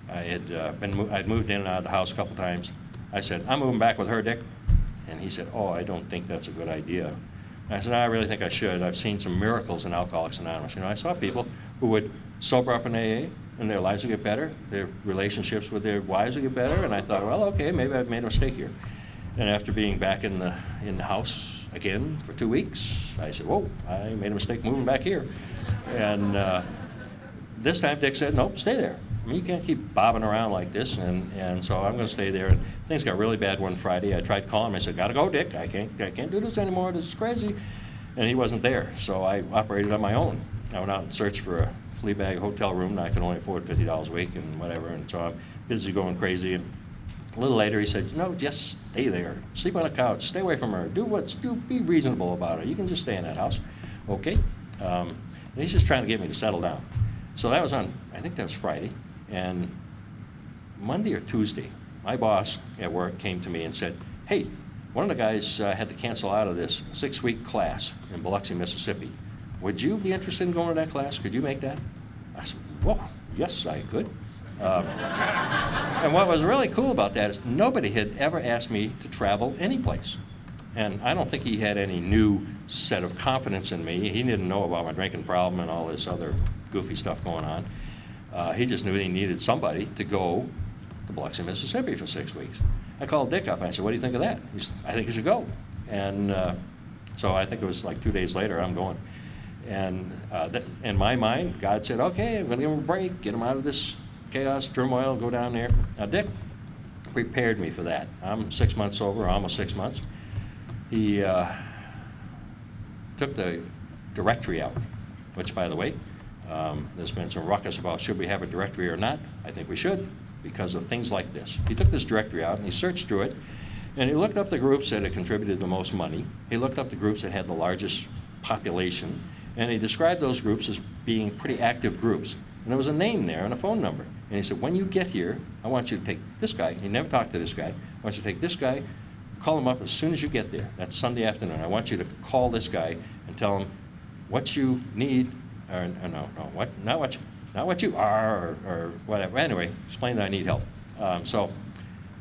I'd moved in and out of the house a couple times. I said, I'm moving back with her, Dick. And he said, oh, I don't think that's a good idea. And I said, I really think I should. I've seen some miracles in Alcoholics Anonymous. You know, I saw people who would sober up in AA and their lives would get better, their relationships with their wives would get better, and I thought, well, okay, maybe I've made a mistake here. And after being back in the house again for 2 weeks, I said, whoa, I made a mistake moving back here. And this time Dick said, nope, stay there. I mean, you can't keep bobbing around like this, and so I'm going to stay there. And things got really bad one Friday. I tried calling him. I said, gotta go, Dick. I can't do this anymore. This is crazy. And he wasn't there, so I operated on my own. I went out and searched for a flea bag hotel room, and I could only afford $50 a week and whatever, and so I'm busy going crazy. And a little later he said, no, just stay there. Sleep on the couch. Stay away from her. Be reasonable about it. You can just stay in that house. Okay. And he's just trying to get me to settle down. So that was on, I think that was Friday. And Monday or Tuesday, my boss at work came to me and said, hey, one of the guys had to cancel out of this 6-week class in Biloxi, Mississippi. Would you be interested in going to that class? Could you make that? I said, whoa, yes, I could. And what was really cool about that is nobody had ever asked me to travel any place. And I don't think he had any new set of confidence in me. He didn't know about my drinking problem and all this other goofy stuff going on. He just knew he needed somebody to go to Biloxi, Mississippi for 6 weeks. I called Dick up and I said, what do you think of that? He said, I think you should go. And so I think it was like 2 days later, I'm going. And in my mind, God said, okay, I'm going to give him a break, get him out of this chaos, turmoil, go down there. Now, Dick prepared me for that. I'm 6 months sober, almost 6 months. He took the directory out, which, by the way, there's been some ruckus about should we have a directory or not. I think we should, because of things like this. He took this directory out and he searched through it, and he looked up the groups that had contributed the most money. He looked up the groups that had the largest population, and he described those groups as being pretty active groups. And there was a name there and a phone number. And he said, when you get here, I want you to take this guy. He never talked to this guy. I want you to take this guy, call him up as soon as you get there. That's Sunday afternoon. I want you to call this guy and tell him what you need, or not what you are, or whatever. Anyway, explain that I need help. So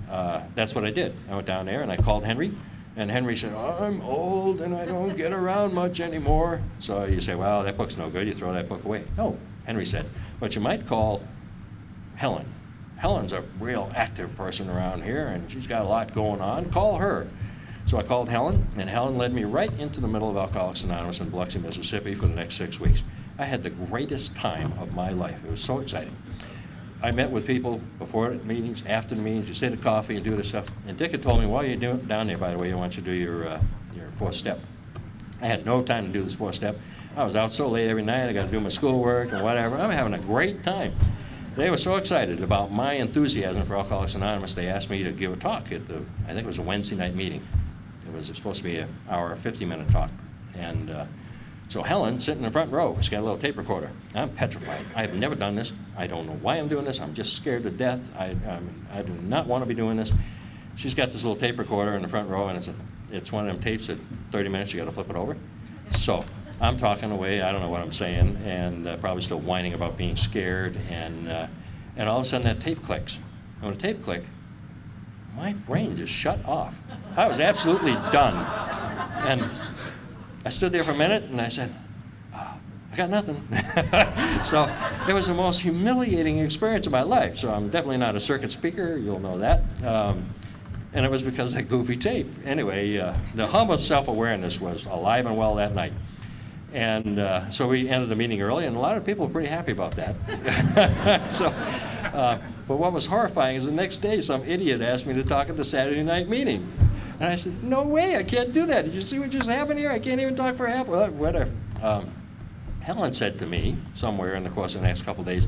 that's what I did. I went down there and I called Henry. And Henry said, I'm old and I don't get around much anymore. So you say, well, that book's no good. You throw that book away. No, Henry said, but you might call Helen. Helen's a real active person around here and she's got a lot going on. Call her. So I called Helen, and Helen led me right into the middle of Alcoholics Anonymous in Biloxi, Mississippi for the next 6 weeks. I had the greatest time of my life. It was so exciting. I met with people before the meetings, after the meetings. You sit at coffee and do this stuff. And Dick had told me, while you're down there, by the way, I want you to do your fourth step. I had no time to do this fourth step. I was out so late every night. I got to do my schoolwork and whatever. I'm having a great time. They were so excited about my enthusiasm for Alcoholics Anonymous, they asked me to give a talk at I think it was a Wednesday night meeting. It was supposed to be an hour, 50-minute talk. And so Helen, sitting in the front row, she's got a little tape recorder. I'm petrified. I have never done this. I don't know why I'm doing this. I'm just scared to death. I do not want to be doing this. She's got this little tape recorder in the front row, and it's one of them tapes that 30 minutes you got to flip it over. So I'm talking away. I don't know what I'm saying, and probably still whining about being scared. And all of a sudden that tape clicks. And when the tape clicked, my brain just shut off. I was absolutely done. And I stood there for a minute and I said, oh, I got nothing. So it was the most humiliating experience of my life. So I'm definitely not a circuit speaker, you'll know that. And it was because of that goofy tape. Anyway, the hum of self-awareness was alive and well that night. And so we ended the meeting early, and a lot of people were pretty happy about that. So, but what was horrifying is the next day some idiot asked me to talk at the Saturday night meeting. And I said, no way, I can't do that. Did you see what just happened here? I can't even talk for half. Well, whatever. Helen said to me somewhere in the course of the next couple of days,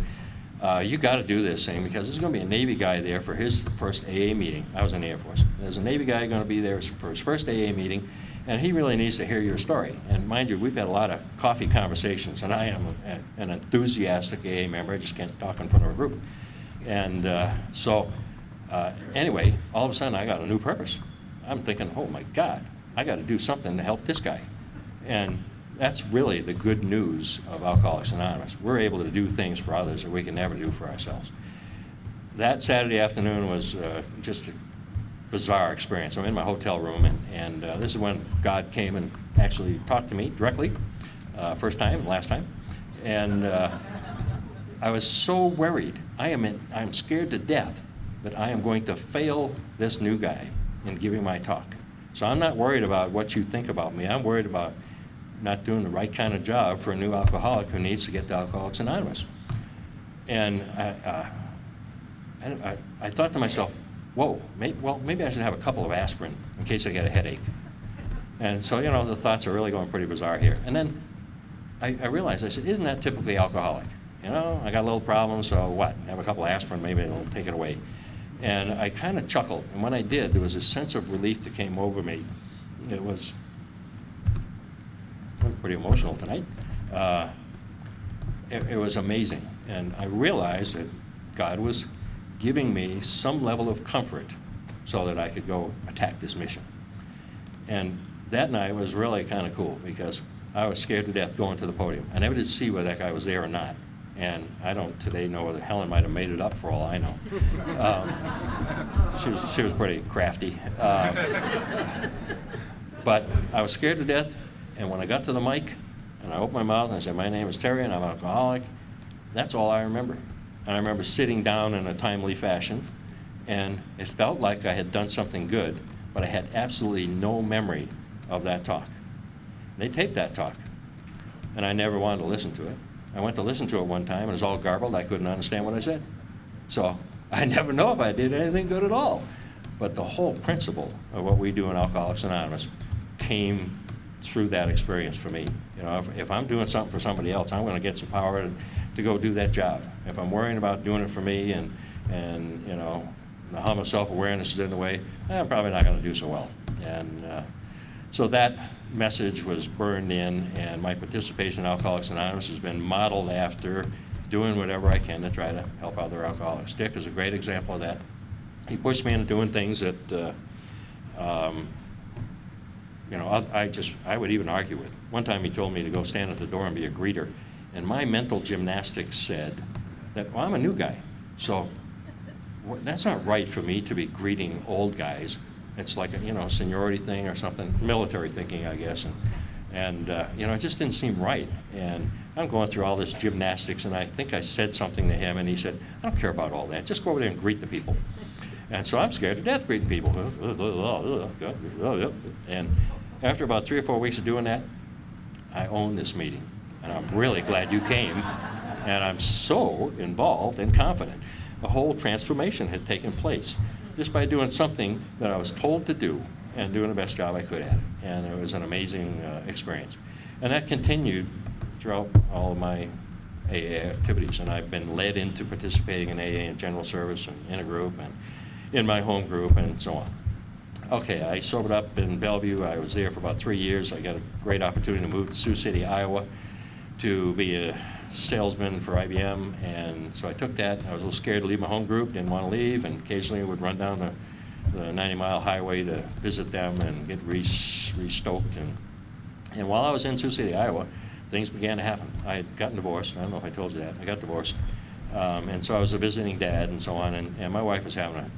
you got to do this thing because there's going to be a Navy guy there for his first AA meeting. I was in the Air Force. There's a Navy guy going to be there for his first AA meeting, and he really needs to hear your story. And mind you, we've had a lot of coffee conversations, and I am an enthusiastic AA member. I just can't talk in front of a group. And anyway, all of a sudden I got a new purpose. I'm thinking, oh my God, I got to do something to help this guy. And that's really the good news of Alcoholics Anonymous. We're able to do things for others that we can never do for ourselves. That Saturday afternoon was just a bizarre experience. I'm in my hotel room, and this is when God came and actually talked to me directly, first time and last time. And I was so worried. I'm scared to death that I am going to fail this new guy in giving my talk. So I'm not worried about what you think about me. I'm worried about not doing the right kind of job for a new alcoholic who needs to get to Alcoholics Anonymous. And I thought to myself, whoa, maybe I should have a couple of aspirin in case I get a headache. And so, the thoughts are really going pretty bizarre here. And then I realized, I said, isn't that typically alcoholic? I got a little problem, so what? Have a couple of aspirin, maybe it'll take it away. And I kind of chuckled. And when I did, there was a sense of relief that came over me. It was pretty emotional tonight. It was amazing. And I realized that God was giving me some level of comfort so that I could go attack this mission. And that night was really kind of cool because I was scared to death going to the podium. I never did see whether that guy was there or not. And I don't today know whether Helen might have made it up for all I know. She was pretty crafty. But I was scared to death. And when I got to the mic and I opened my mouth and I said, my name is Terry and I'm an alcoholic, that's all I remember. And I remember sitting down in a timely fashion, and it felt like I had done something good, but I had absolutely no memory of that talk. They taped that talk, and I never wanted to listen to it. I went to listen to it one time, and it was all garbled. I couldn't understand what I said. So I never know if I did anything good at all. But the whole principle of what we do in Alcoholics Anonymous came through that experience for me. If I'm doing something for somebody else, I'm going to get some power to go do that job. If I'm worrying about doing it for me and the hum of self-awareness is in the way, I'm probably not going to do so well. And so that message was burned in, and my participation in Alcoholics Anonymous has been modeled after doing whatever I can to try to help other alcoholics. Dick is a great example of that. He pushed me into doing things that I would even argue with. One time he told me to go stand at the door and be a greeter. And my mental gymnastics said that, well, I'm a new guy. So that's not right for me to be greeting old guys. It's like a, seniority thing or something, military thinking, I guess. And it just didn't seem right. And I'm going through all this gymnastics, and I think I said something to him, and he said, I don't care about all that. Just go over there and greet the people. And so I'm scared to death greeting people. And after about 3 or 4 weeks of doing that, I own this meeting. And I'm really glad you came. And I'm so involved and confident. A whole transformation had taken place just by doing something that I was told to do and doing the best job I could at it. And it was an amazing experience. And that continued throughout all of my AA activities. And I've been led into participating in AA in general service and in a group and in my home group and so on. Okay, I sobered up in Bellevue. I was there for about 3 years. I got a great opportunity to move to Sioux City, Iowa, to be a salesman for IBM, and so I took that. I was a little scared to leave my home group, didn't want to leave, and occasionally would run down the 90-mile highway to visit them and get restoked. And while I was in Sioux City, Iowa, things began to happen. I had gotten divorced. I don't know if I told you that. I got divorced. And so I was a visiting dad and so on, and my wife was having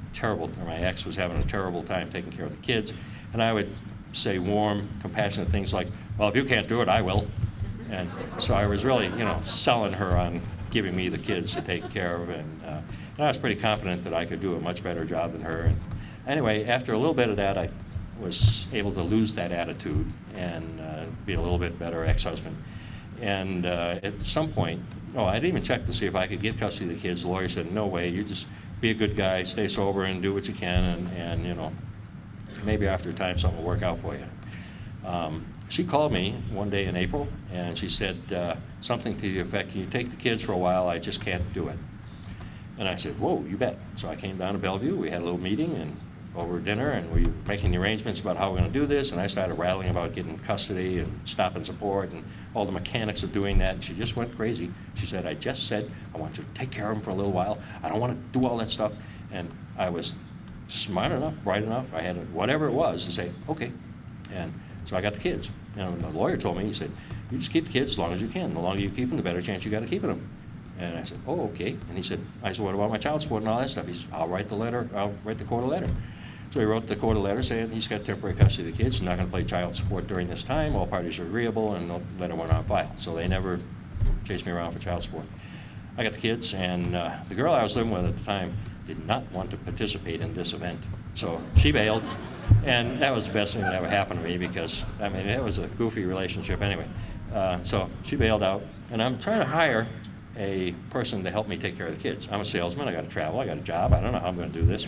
my ex was having a terrible time taking care of the kids. And I would say warm, compassionate things like, well, if you can't do it, I will. And so I was really, selling her on giving me the kids to take care of, and I was pretty confident that I could do a much better job than her. And anyway, after a little bit of that, I was able to lose that attitude and be a little bit better ex-husband. And at some point, I didn't even check to see if I could get custody of the kids. The lawyer said, no way, you just be a good guy, stay sober, and do what you can, and maybe after time something will work out for you. She called me one day in April, and she said something to the effect, can you take the kids for a while? I just can't do it. And I said, whoa, you bet. So I came down to Bellevue. We had a little meeting and over dinner, and we were making the arrangements about how we're going to do this, and I started rattling about getting custody and stop and support and all the mechanics of doing that, and she just went crazy. She said, I just said, I want you to take care of them for a little while. I don't want to do all that stuff. And I was smart enough, bright enough, I had whatever it was to say, okay. And so I got the kids. And the lawyer told me, he said, you just keep the kids as long as you can. The longer you keep them, the better chance you got of keeping them. And I said, oh, okay. And he said, I said, what about my child support and all that stuff? He said, I'll write the court a letter. So he wrote the court a letter saying he's got temporary custody of the kids, he's not going to pay child support during this time, all parties are agreeable, and the letter went on file. So they never chased me around for child support. I got the kids, and the girl I was living with at the time did not want to participate in this event. So she bailed, and that was the best thing that ever happened to me because, I mean, it was a goofy relationship anyway. So she bailed out, and I'm trying to hire a person to help me take care of the kids. I'm a salesman, I got to travel, I got a job, I don't know how I'm going to do this.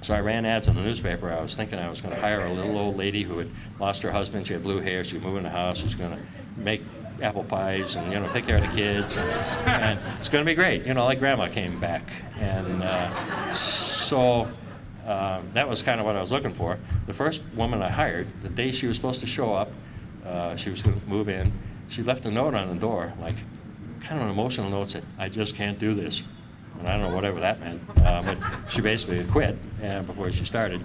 So I ran ads in the newspaper. I was thinking I was going to hire a little old lady who had lost her husband. She had blue hair. She was moving the house. She's going to make apple pies and, you know, take care of the kids. And it's going to be great. You know, like Grandma came back. And so that was kind of what I was looking for. The first woman I hired, the day she was supposed to show up, she was going to move in. She left a note on the door, like kind of an emotional note, said, I just can't do this. And I don't know whatever that meant, but she basically quit before she started.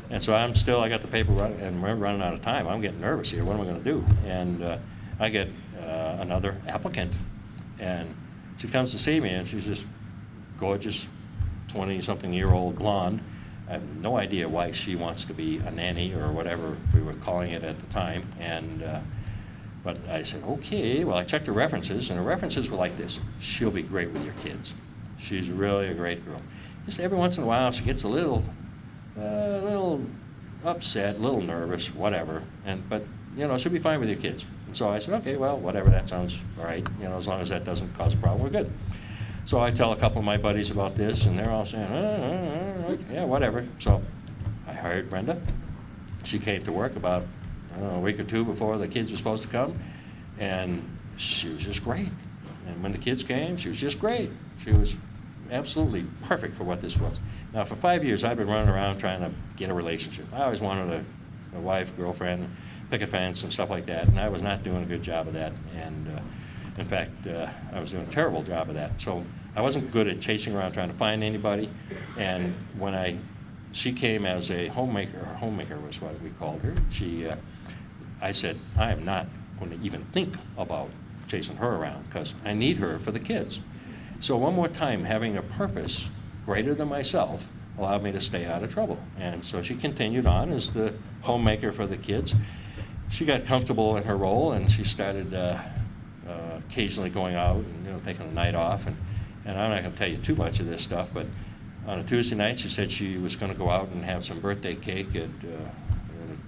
And so I got the paper running, and we're running out of time. I'm getting nervous here. What am I going to do? And I get another applicant, and she comes to see me, and she's this gorgeous 20-something-year-old blonde. I have no idea why she wants to be a nanny or whatever we were calling it at the time. And but I said, okay. Well, I checked her references, and her references were like this: she'll be great with your kids. She's really a great girl. Just every once in a while, she gets a little upset, a little nervous, whatever. But you know, she'll be fine with your kids. And so I said, okay, well, whatever. That sounds all right. You know, as long as that doesn't cause a problem, we're good. So I tell a couple of my buddies about this, and they're all saying, yeah, whatever. So I hired Brenda. She came to work about a week or two before the kids were supposed to come, and she was just great. And when the kids came, she was just great. She was absolutely perfect for what this was. Now, for 5 years, I've been running around trying to get a relationship. I always wanted a wife, girlfriend, pick a fence and stuff like that, and I was not doing a good job of that. And in fact, I was doing a terrible job of that. So I wasn't good at chasing around trying to find anybody. And when she came as a homemaker was what we called her. I said, I am not going to even think about chasing her around because I need her for the kids. So one more time, having a purpose greater than myself allowed me to stay out of trouble. And so she continued on as the homemaker for the kids. She got comfortable in her role, and she started occasionally going out and taking a night off. And I'm not going to tell you too much of this stuff, but on a Tuesday night, she said she was going to go out and have some birthday cake at a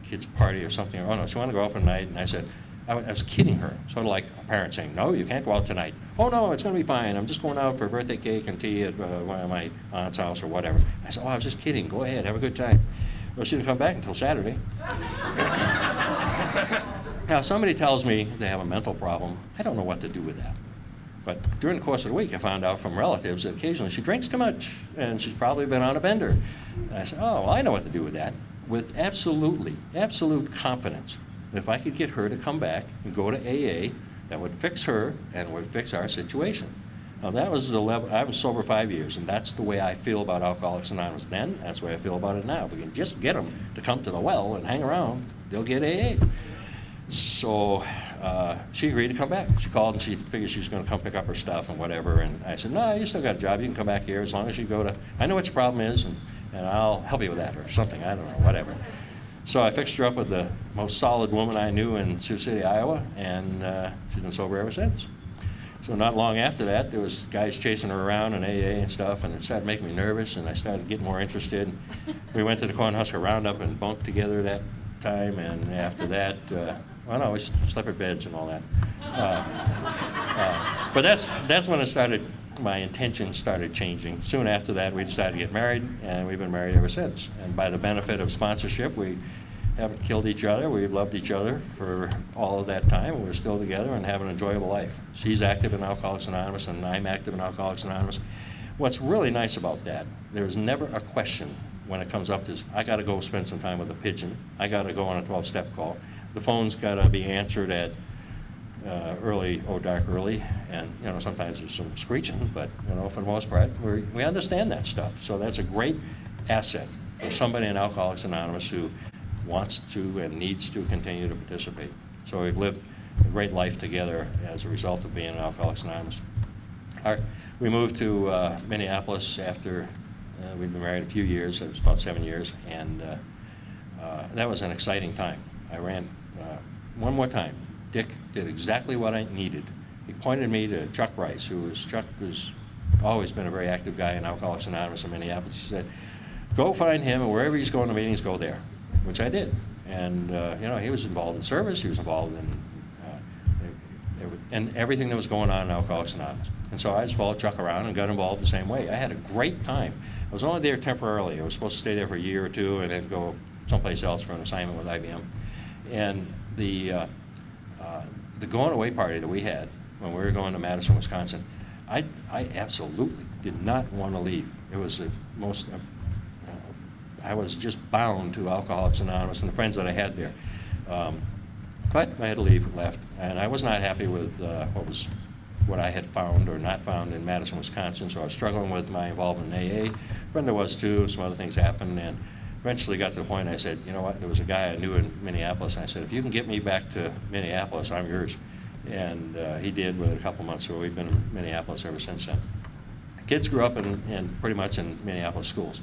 kid's party or something. Oh no, she wanted to go out for a night, and I said, I was kidding her, sort of like a parent saying, no, you can't go out tonight. Oh, no, it's going to be fine. I'm just going out for a birthday cake and tea at one of my aunt's house or whatever. I said, oh, I was just kidding. Go ahead, have a good time. Well, she didn't come back until Saturday. Now, if somebody tells me they have a mental problem, I don't know what to do with that. But during the course of the week, I found out from relatives that occasionally she drinks too much, and she's probably been on a bender. And I said, oh, well, I know what to do with that. With absolute confidence. If I could get her to come back and go to AA, that would fix her and would fix our situation. Now that was the level. I was sober 5 years, and that's the way I feel about Alcoholics Anonymous then. That's the way I feel about it now. If we can just get them to come to the well and hang around, they'll get AA. So she agreed to come back. She called and she figured she was going to come pick up her stuff and whatever. And I said, no, you still got a job. You can come back here as long as you go to, I know what your problem is, and I'll help you with that or something. I don't know, whatever. So I fixed her up with the most solid woman I knew in Sioux City, Iowa, and she's been sober ever since. So not long after that, there was guys chasing her around in AA and stuff, and it started making me nervous, and I started getting more interested. We went to the Cornhusker Roundup and bunked together that time, and after that, we slept in beds and all that. But that's when it started my intentions started changing. Soon after that, we decided to get married, and we've been married ever since. And by the benefit of sponsorship, we haven't killed each other. We've loved each other for all of that time, and we're still together and have an enjoyable life. She's active in Alcoholics Anonymous, and I'm active in Alcoholics Anonymous. What's really nice about that, there's never a question when it comes up to, I got to go spend some time with a pigeon. I got to go on a 12-step call. The phone's got to be answered at dark early, and sometimes there's some screeching, but for the most part, we understand that stuff. So that's a great asset for somebody in Alcoholics Anonymous who wants to and needs to continue to participate. So we've lived a great life together as a result of being in Alcoholics Anonymous. We moved to Minneapolis after we'd been married a few years. It was about 7 years, and that was an exciting time. I ran one more time. Dick did exactly what I needed. He pointed me to Chuck Rice, Chuck was always been a very active guy in Alcoholics Anonymous in Minneapolis. He said, go find him, and wherever he's going to meetings, go there, which I did. And he was involved in service. He was involved in everything that was going on in Alcoholics Anonymous. And so I just followed Chuck around and got involved the same way. I had a great time. I was only there temporarily. I was supposed to stay there for a year or two and then go someplace else for an assignment with IBM. And the going away party that we had when we were going to Madison, Wisconsin, I absolutely did not want to leave. It was the most, I was just bound to Alcoholics Anonymous and the friends that I had there. But I had to leave, left, and I was not happy with what I had found or not found in Madison, Wisconsin, so I was struggling with my involvement in AA. Brenda was too, some other things happened, and eventually got to the point I said, you know what, there was a guy I knew in Minneapolis, and I said, if you can get me back to Minneapolis, I'm yours. And he did within a couple months, so we've been in Minneapolis ever since then. Kids grew up in pretty much in Minneapolis schools.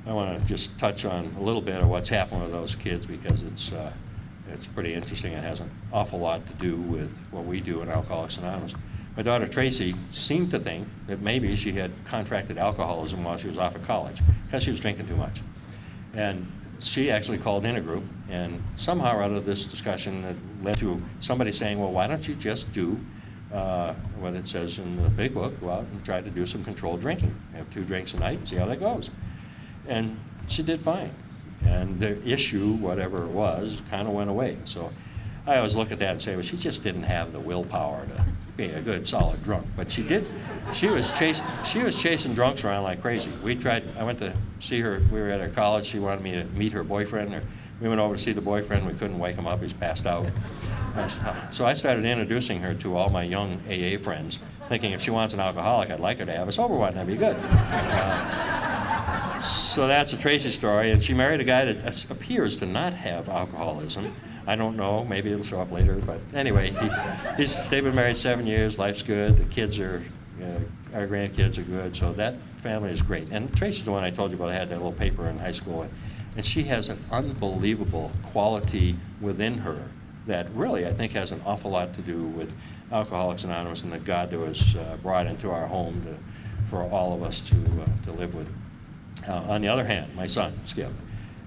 I want to just touch on a little bit of what's happened with those kids because it's pretty interesting. It has an awful lot to do with what we do in Alcoholics Anonymous. My daughter Tracy seemed to think that maybe she had contracted alcoholism while she was off at college because she was drinking too much. And she actually called in a group, and somehow out of this discussion that led to somebody saying, well, why don't you just do what it says in the big book, go out and try to do some controlled drinking. Have 2 drinks a night and see how that goes. And she did fine. And the issue, whatever it was, kind of went away. So I always look at that and say, well, she just didn't have the willpower to be a good, solid drunk. But she did. She was chasing drunks around like crazy. I went to see her. We were at her college. She wanted me to meet her boyfriend. We went over to see the boyfriend. We couldn't wake him up. He was passed out. So I started introducing her to all my young AA friends, thinking if she wants an alcoholic, I'd like her to have a sober one. That'd be good. So that's a Tracy story, and she married a guy that appears to not have alcoholism. I don't know, maybe it'll show up later, but anyway, they've been married 7 years, life's good, the kids are, our grandkids are good, so that family is great. And Tracy's the one I told you about, I had that little paper in high school, and she has an unbelievable quality within her that really, I think, has an awful lot to do with Alcoholics Anonymous and the God that was brought into our home for all of us to live with. On the other hand, my son, Skip,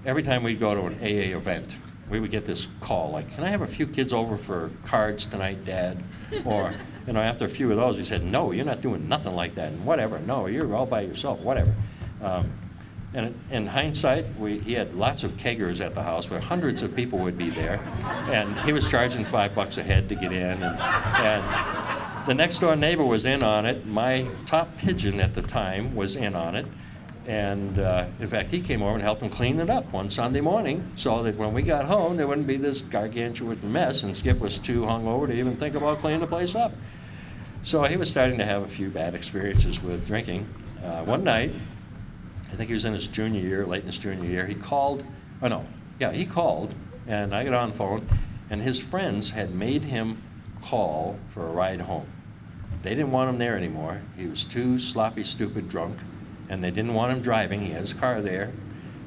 every time we'd go to an AA event, we would get this call, like, can I have a few kids over for cards tonight, Dad? Or, after a few of those, we said, no, you're not doing nothing like that, and whatever. No, you're all by yourself, whatever. And in hindsight, he had lots of keggers at the house where hundreds of people would be there, and he was charging $5 a head to get in. And the next door neighbor was in on it. My top pigeon at the time was in on it. And in fact, he came over and helped him clean it up one Sunday morning so that when we got home, there wouldn't be this gargantuan mess, and Skip was too hungover to even think about cleaning the place up. So he was starting to have a few bad experiences with drinking. One night, I think he was in his junior year, late in his junior year, he called, and I got on the phone, and his friends had made him call for a ride home. They didn't want him there anymore. He was too sloppy, stupid drunk. And they didn't want him driving. He had his car there,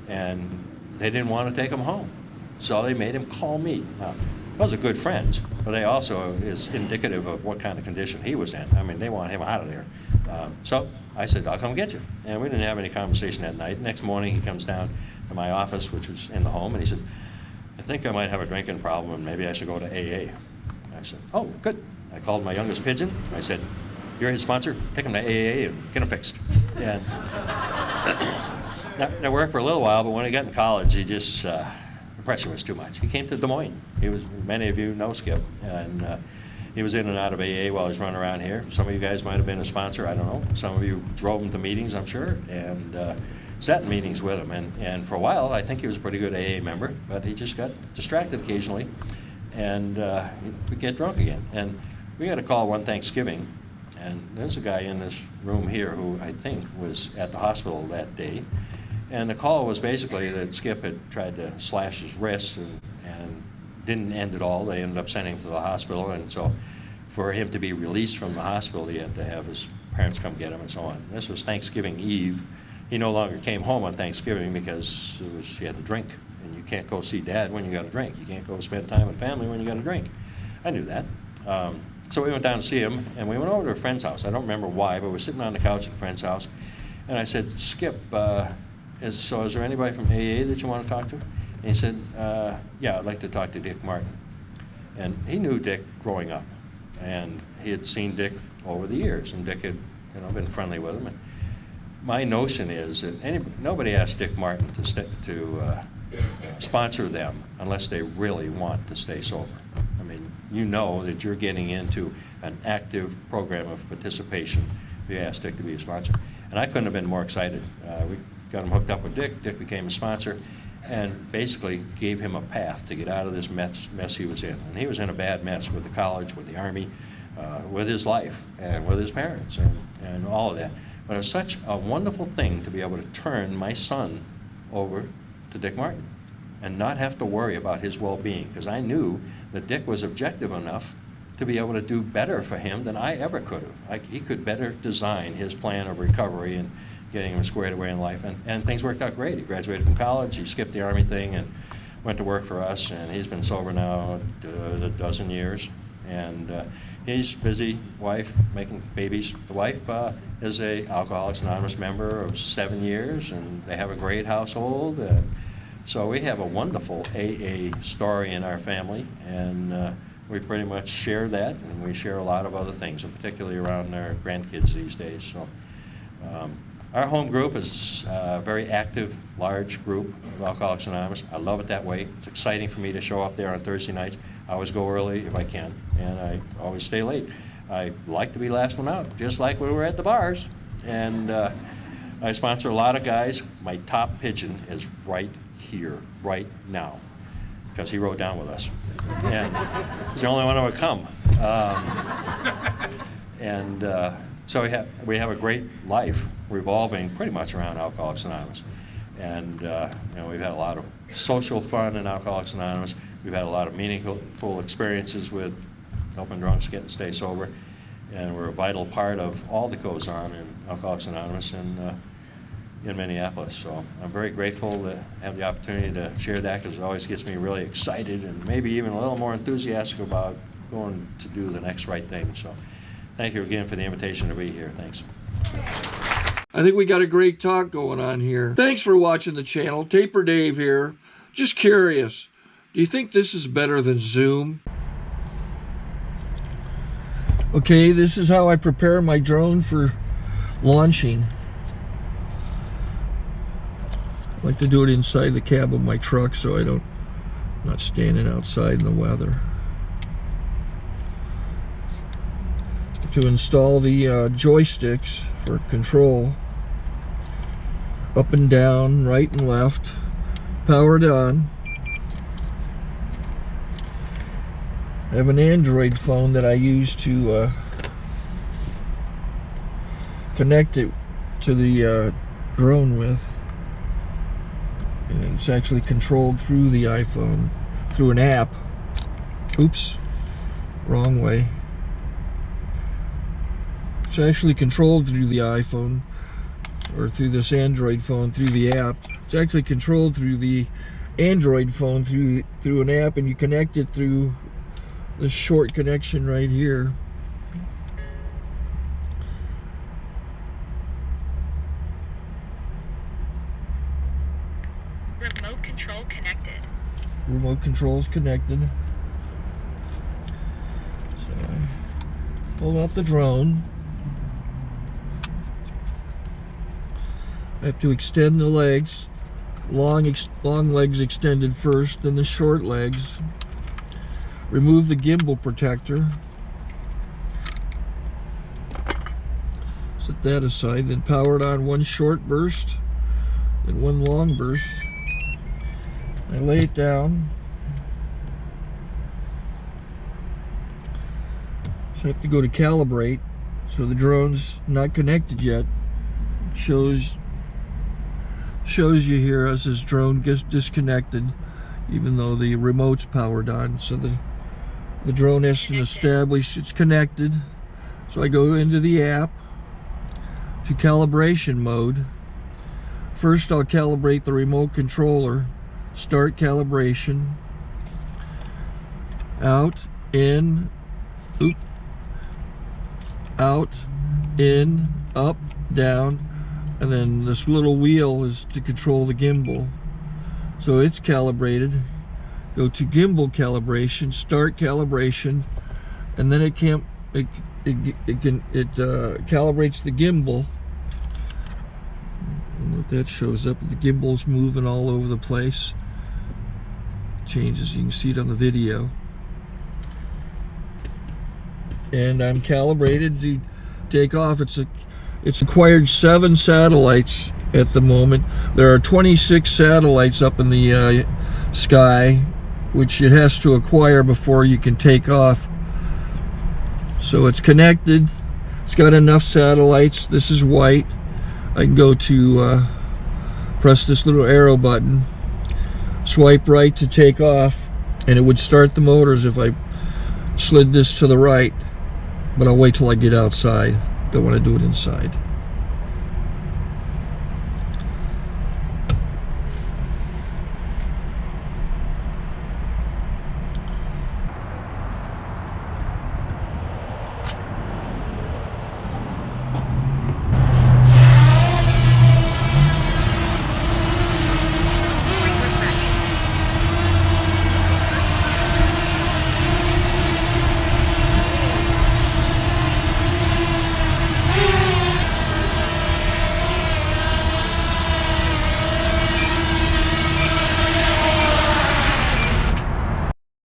and they didn't want to take him home. So they made him call me. Now, those are good friends, but they also is indicative of what kind of condition he was in. I mean, they want him out of there. So I said, I'll come get you. And we didn't have any conversation that night. Next morning, he comes down to my office, which was in the home, and he said, I think I might have a drinking problem, and maybe I should go to AA. I said, oh, good. I called my youngest pigeon. I said, you're his sponsor, take him to AA and get him fixed. And that worked for a little while, but when he got in college, he just, the pressure was too much. He came to Des Moines. Many of you know Skip, and he was in and out of AA while he was running around here. Some of you guys might have been a sponsor, I don't know. Some of you drove him to meetings, I'm sure, and sat in meetings with him. And for a while, I think he was a pretty good AA member, but he just got distracted occasionally, and he'd get drunk again. And we got a call one Thanksgiving, and there's a guy in this room here who I think was at the hospital that day. And the call was basically that Skip had tried to slash his wrist and didn't end at all. They ended up sending him to the hospital, and so for him to be released from the hospital, he had to have his parents come get him and so on. This was Thanksgiving Eve. He no longer came home on Thanksgiving because he had to drink, and you can't go see Dad when you got a drink. You can't go spend time with family when you got a drink. I knew that. So we went down to see him, and we went over to a friend's house. I don't remember why, but we're sitting on the couch at a friend's house, and I said, Skip, is there anybody from AA that you want to talk to? And he said, yeah, I'd like to talk to Dick Martin. And he knew Dick growing up, and he had seen Dick over the years, and Dick had been friendly with him. And my notion is that nobody asked Dick Martin to sponsor them unless they really want to stay sober. I mean, you know that you're getting into an active program of participation if you ask Dick to be a sponsor. And I couldn't have been more excited. We got him hooked up with Dick. Dick became a sponsor and basically gave him a path to get out of this mess he was in. And he was in a bad mess with the college, with the Army, with his life, and with his parents, and all of that. But it was such a wonderful thing to be able to turn my son over to Dick Martin and not have to worry about his well-being, because I knew that Dick was objective enough to be able to do better for him than I ever could have. He could better design his plan of recovery and getting him squared away in life, and things worked out great. He graduated from college, he skipped the Army thing and went to work for us, and he's been sober now a dozen years, and he's busy, wife, making babies. The wife is a Alcoholics Anonymous member of 7 years, and they have a great household, and so we have a wonderful AA story in our family, and we pretty much share that, and we share a lot of other things, and particularly around our grandkids these days. So our home group is a very active, large group of Alcoholics Anonymous. I love it that way. It's exciting for me to show up there on Thursday nights. I always go early if I can, and I always stay late. I like to be last one out, just like when we were at the bars. And I sponsor a lot of guys. My top pigeon is right here, right now, because he rode down with us. And he's the only one who would come. So we have a great life revolving pretty much around Alcoholics Anonymous. And we've had a lot of social fun in Alcoholics Anonymous. We've had a lot of meaningful experiences with helping drunks get and stay sober. And we're a vital part of all that goes on in Alcoholics Anonymous in Minneapolis. So I'm very grateful to have the opportunity to share that, because it always gets me really excited and maybe even a little more enthusiastic about going to do the next right thing. So thank you again for the invitation to be here. Thanks. I think we got a great talk going on here. Thanks for watching the channel. Taper Dave here. Just curious, do you think this is better than Zoom? Okay, this is how I prepare my drone for launching. I like to do it inside the cab of my truck so I'm not standing outside in the weather. To install the joysticks for control, up and down, right and left, powered on. I have an Android phone that I use to connect it to the drone with. And it's actually controlled through the iPhone, through an app. Oops, wrong way. It's actually controlled through the iPhone, or through this Android phone, through the app. It's actually controlled through the Android phone, through an app, and you connect it through this short connection right here. Remote control connected. Remote control's connected. So I pull out the drone. I have to extend the legs. Long legs extended first, then the short legs. Remove the gimbal protector. Set that aside, then power it on one short burst, then one long burst. I lay it down. So I have to go to calibrate. So the drone's not connected yet. It shows you here as this drone gets disconnected, even though the remote's powered on. So the drone has to establish it's connected. So I go into the app to calibration mode. First I'll calibrate the remote controller. Start calibration. Out, in, oop, out, in, up, down, and then this little wheel is to control the gimbal. So it's calibrated. Go to gimbal calibration, start calibration, and then it calibrates the gimbal. I don't know if that shows up. The gimbal's moving all over the place. Changes, you can see it on the video. And I'm calibrated to take off. It's acquired 7 satellites at the moment. There are 26 satellites up in the sky, which it has to acquire before you can take off. So it's connected. It's got enough satellites. This is white. I can go to press this little arrow button, swipe right to take off, and it would start the motors if I slid this to the right. But I'll wait till I get outside. Don't want to do it inside.